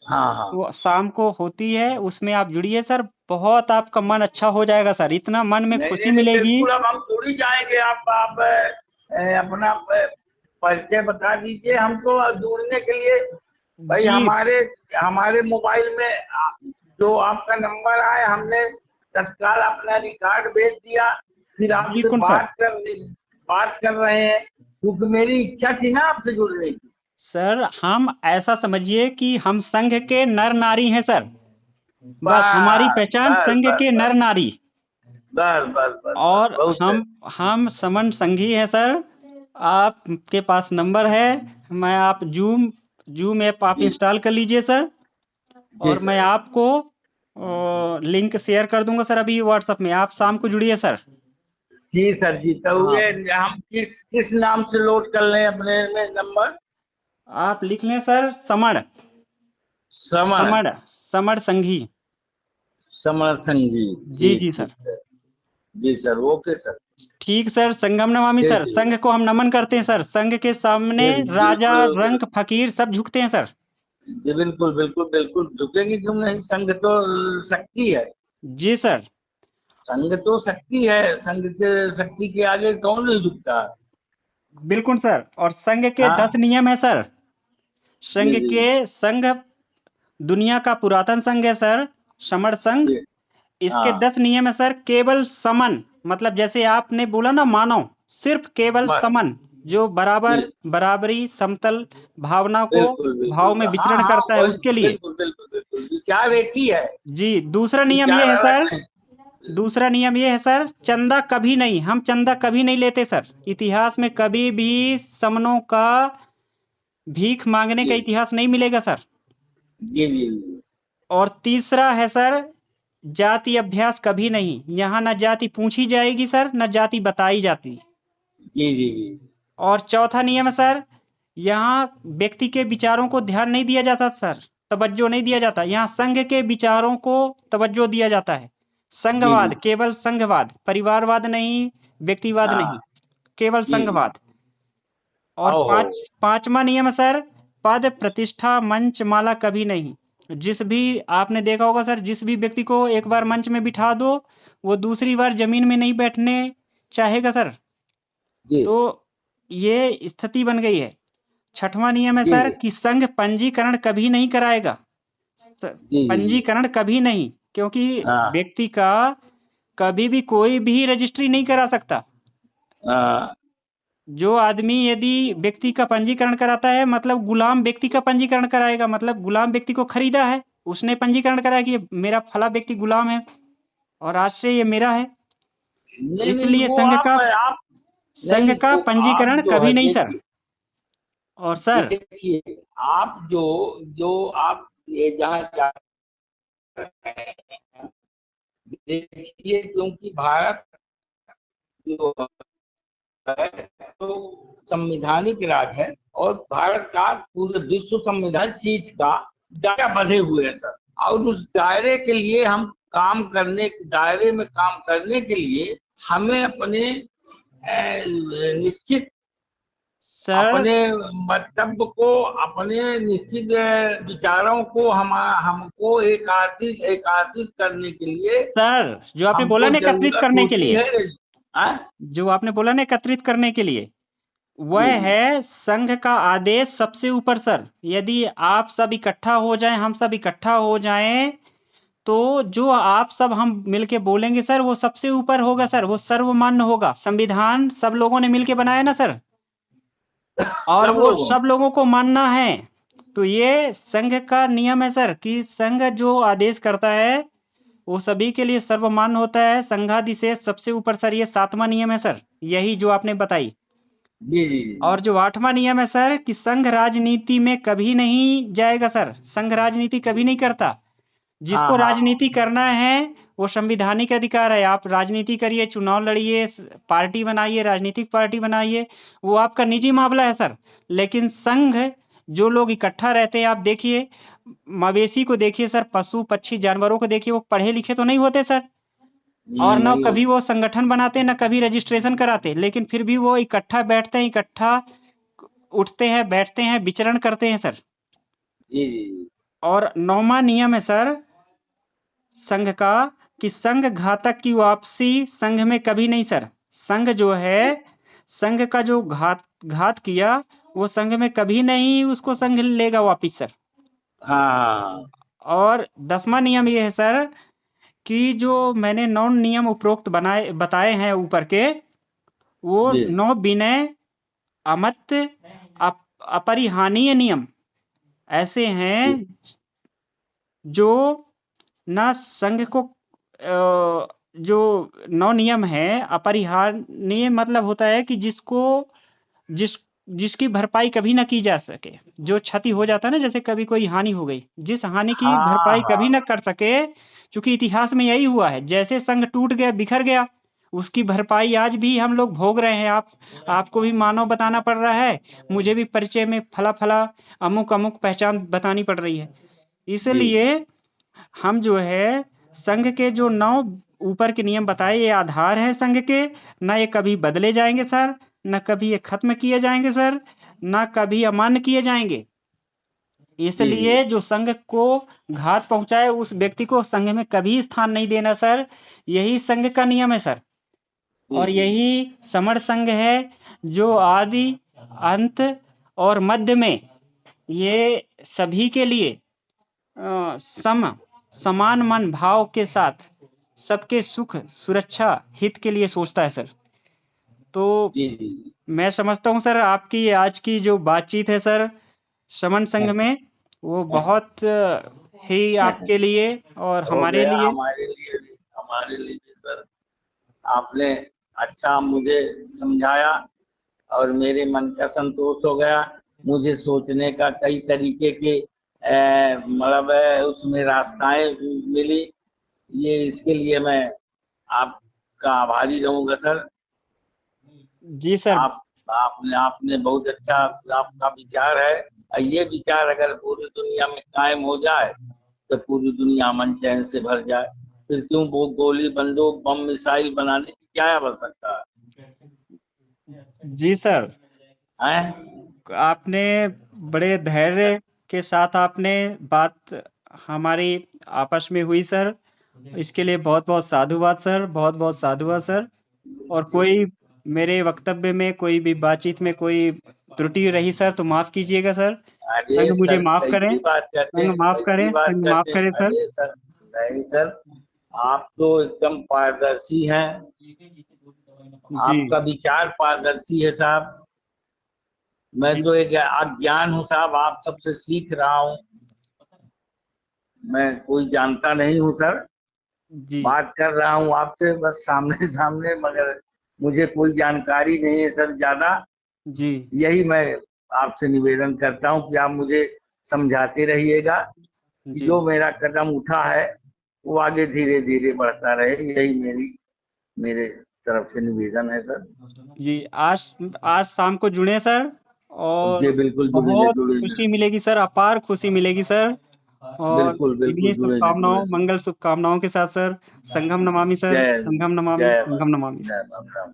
हाँ हाँ। वो शाम को होती है, उसमें आप जुड़िए सर, बहुत आपका मन अच्छा हो जाएगा सर, इतना मन में नहीं खुशी नहीं नहीं, मिलेगी। बिल्कुल अब हम थोड़ी जाएंगे। आप अपना परिचय बता दीजिए हमको जुड़ने के लिए। भाई जी हमारे हमारे मोबाइल में जो आपका नंबर आया, हमने तत्काल अपना रिकॉर्ड भेज दिया। फिर आपसे बिल्कुल सर। बात कर रहे हैं, क्योंकि मेरी इच्छा थी ना आपसे जुड़ने की। सर हम ऐसा समझिए कि हम संघ के नर नारी हैं सर, बस हमारी बस पहचान बस संघ बस के बस नर नारी। बस बस बस बस और बहुत है। हम समन संघी हैं सर। आपके पास नंबर है, मैं आप जूम जूम ऐप आप जी इंस्टॉल कर लीजिए सर, जी और मैं सर। आपको लिंक शेयर कर दूंगा सर अभी व्हाट्सएप में, आप शाम को जुड़िए सर। जी सर जी, तो हाँ, ये हम किस किस नाम से लोड कर लें अपने में नंबर? आप लिख लें सर, समण समण। समण समण संघी। समर्थन जी। जी ठीक जी ठीक सर। है। जी सर, ओके सर। ठीक सर, संगम नमामि जी सर, जी संघ को हम नमन करते हैं सर, संघ के सामने जी। राजा बिल्कुल रंक फकीर सब झुकते हैं सर। जी, बिल्कुल बिल्कुल बिल्कुल झुकेंगे क्यों नहीं। संघ तो शक्ति है। जी सर। संघ तो शक्ति है। संघ के शक्ति के आगे कौन नहीं झुकता। बिल्कुल सर, और संघ के 10 हाँ। नियम है सर। जी संघ जी के संघ दुनिया का पुरातन संघ है सर, समर संघ। जी। इसके हाँ। 10 नियम है सर, केवल समन, मतलब जैसे आपने बोला ना मानव, सिर्फ केवल बस। समन, जो जी। बराबर बराबरी समतल भावना को बिल्कुल भाव बिल्कुल। में हाँ विचरण हाँ करता है वही। उसके लिए। बिल्कुल बिल्कुल बिल्कुल, विचार एक ही है। जी, दूसरा नियम ये विचार है अलग सर, नहीं। दूसरा नियम ये है सर, चंदा कभी नहीं, हम चंदा कभी नहीं लेते सर, इतिहास में कभी भी समनों का भीख मांगने का जी इतिहास नहीं मिलेगा सर। जी जी जी और तीसरा है सर, जाति अभ्यास कभी नहीं, यहाँ न जाति पूछी जाएगी सर, न जाति बताई जाती। जी जी जी। और चौथा नियम है सर, यहाँ व्यक्ति के विचारों को ध्यान नहीं दिया जाता सर, तवज्जो नहीं दिया जाता, यहाँ संघ के विचारों को तवज्जो दिया जाता है। जी जी। संघवाद, केवल संघवाद, परिवारवाद नहीं, व्यक्तिवाद नहीं, हाँ। केवल जी जी। संघवाद। और ओहो। पांचवा नियम है सर, पद प्रतिष्ठा मंच माला कभी नहीं। जिस भी आपने देखा होगा सर, जिस भी व्यक्ति को एक बार मंच में बिठा दो, वो दूसरी बार जमीन में नहीं बैठने चाहेगा सर। जी तो ये स्थिति बन गई है। छठवां नियम है जी सर जी कि संघ पंजीकरण कभी नहीं कराएगा, जी जी जी। पंजीकरण कभी नहीं, क्योंकि हाँ व्यक्ति का कभी भी कोई भी रजिस्ट्री नहीं करा सकता। हाँ। जो आदमी यदि व्यक्ति का पंजीकरण कराता है, मतलब गुलाम व्यक्ति का पंजीकरण कराएगा, मतलब गुलाम व्यक्ति को खरीदा है, उसने पंजीकरण कराया कि ये मेरा फला व्यक्ति गुलाम है और आज से ये मेरा है। तो नहीं नहीं, इसलिए वो आप संघ नहीं, का वो आप पंजीकरण जो कभी है नहीं सर। देखिए। और सर देखिए आप जो जो आप ये जहाँ जा रहे हैं, देखिए क्योंकि भारत जो है तो संवैधानिक राज्य है। और भारत का पूरे विश्व संविधान चीज का दायरा बंधे हुए हैं सर। और उस दायरे के लिए हम दायरे में काम करने के लिए हमें अपने निश्चित सर अपने मंतव्य को, अपने निश्चित विचारों को हमको एकात्रित करने के लिए सर जो आपने बोला हमको ना एकत्रित जरूरत करने के होती लिए, है। हाँ? जो आपने बोला ना एकत्रित करने के लिए, वह जी जी है संघ का आदेश सबसे ऊपर सर। यदि आप सब इकट्ठा हो जाएं, हम सब इकट्ठा हो जाएं, तो जो आप सब हम मिलके बोलेंगे सर, वो सबसे ऊपर होगा सर, वो सर्वमान्य होगा। संविधान सब लोगों ने मिलके बनाया ना सर, और सब वो लोगों। सब लोगों को मानना है। तो ये संघ का नियम है सर कि संघ जो आदेश करता है वो सभी के लिए सर्वमान्य होता है। संघाधिशेष सबसे ऊपर सर, ये 7वां नियम है सर, यही जो आपने बताई। जी जी जी और जो 8वां नियम है सर कि संघ राजनीति में कभी नहीं जाएगा सर, संघ राजनीति कभी नहीं करता। हाँ जिसको हाँ राजनीति करना है वो संविधानिक अधिकार है, आप राजनीति करिए, चुनाव लड़िए, पार्टी बनाइए, राजनीतिक पार्टी बनाइए, वो आपका निजी मामला है सर। लेकिन संघ, जो लोग इकट्ठा रहते हैं, आप देखिए मवेशी को देखिए सर, पशु पक्षी जानवरों को देखिए, वो पढ़े लिखे तो नहीं होते सर, और न नहीं कभी होता। वो संगठन बनाते, न कभी रजिस्ट्रेशन कराते, लेकिन फिर भी वो इकट्ठा बैठते हैं, इकट्ठा उठते हैं, बैठते हैं, विचरण करते हैं सर। जी जी जी और 9वां नियम है सर संघ का कि संघ घातक की वापसी संघ में कभी नहीं सर। संघ जो है, संघ का जो घात घात किया, वो संघ में कभी नहीं उसको संघ लेगा वापिस सर। हाँ हाँ हाँ, और 10वां नियम ये है सर कि जो मैंने 9 नियम उपरोक्त बताए हैं ऊपर के, वो जी 9 विनय, अमत्य, अपरिहानीय नियम ऐसे हैं जी जो ना संघ को जो 9 नियम है अपरिहार्य मतलब होता है कि जिस जिसकी भरपाई कभी ना की जा सके, जो क्षति हो जाता है ना, जैसे कभी कोई हानि हो गई, जिस हानि की हाँ भरपाई कभी हाँ ना कर सके, क्योंकि इतिहास में यही हुआ है, जैसे संघ टूट गया, बिखर गया, उसकी भरपाई आज भी हम लोग भोग रहे हैं। आपको भी मानव बताना पड़ रहा है, मुझे भी परिचय में फला फला अमुक अमुक पहचान बतानी पड़ रही है। जी इसलिए हम जो है संघ के जो 9 ऊपर के नियम बताए, ये आधार है संघ के, ना ये कभी बदले जाएंगे सर, ना कभी ये खत्म किए जाएंगे सर, ना कभी अमान्य किए जाएंगे। जी इसलिए जो संघ को घात पहुंचाए उस व्यक्ति को संघ में कभी स्थान नहीं देना सर, यही संघ का नियम है सर। जी और जी यही समर संघ है जो आदि, अंत और मध्य में ये सभी के लिए समान मन भाव के साथ सबके सुख सुरक्षा हित के लिए सोचता है सर। तो जी जी मैं समझता हूँ सर आपकी आज की जो बातचीत है सर समन संघ में, वो बहुत ही आपके लिए और हो हमारे गया लिए। हमारे लिए भी, हमारे लिए भी सर। आपने अच्छा मुझे समझाया और मेरे मन का संतोष हो गया। मुझे सोचने का कई तरीके के मतलब उसमें रास्ताएं मिली। ये इसके लिए मैं आपका आभारी रहूंगा सर। जी सर। आप आपने आपने बहुत अच्छा आपका विचार है। और ये विचार अगर पूरी दुनिया में कायम हो जाए तो पूरी दुनिया अमन चैन से भर जाए। फिर क्यों वो गोली बंदूक बम मिसाइल बनाने की क्या आवश्यकता जी सर, है? हैं? आपने बड़े धैर्य के साथ आपने बात हमारी आपस में हुई सर, इसके लिए बहुत बहुत साधुवाद सर, बहुत बहुत साधुवाद सर। और कोई मेरे वक्तव्य में कोई भी बातचीत में कोई त्रुटि रही सर तो माफ कीजिएगा सर। अरे संग मुझे सर माफ करें, कैसी बात करते संग हैं, माफ कैसी करें, बात संग माफ करते हैं। करें सर। अरे सर नहीं सर, आप तो एकदम पारदर्शी हैं। जी आपका विचार पारदर्शी है साहब। मैं जी तो एक अज्ञान हूँ साहब, आप सबसे सीख रहा हूँ। मैं कोई जानता नहीं हूँ सर। जी बात कर रहा हूँ आपसे बस सामने सामने, मगर मुझे कोई जानकारी नहीं है सर ज्यादा। जी यही मैं आपसे निवेदन करता हूँ कि आप मुझे समझाते रहिएगा कि जी जो मेरा कदम उठा है वो आगे धीरे धीरे बढ़ता रहे। यही मेरे तरफ से निवेदन है सर। जी। आज आज शाम को जुड़े सर, और जी बिल्कुल जुड़ेंगे बहुत जुड़ेंगे। खुशी मिलेगी सर, अपार खुशी मिलेगी सर। और बिल्कुल इन्हीं बिल्कुल जुड़ेंगे शुभकामनाओं, जुड़ेंगे। मंगल शुभकामनाओं के साथ सर, संगम नमामि सर, जय संगम नमामि, जय संगम नमामि। जय बाबा।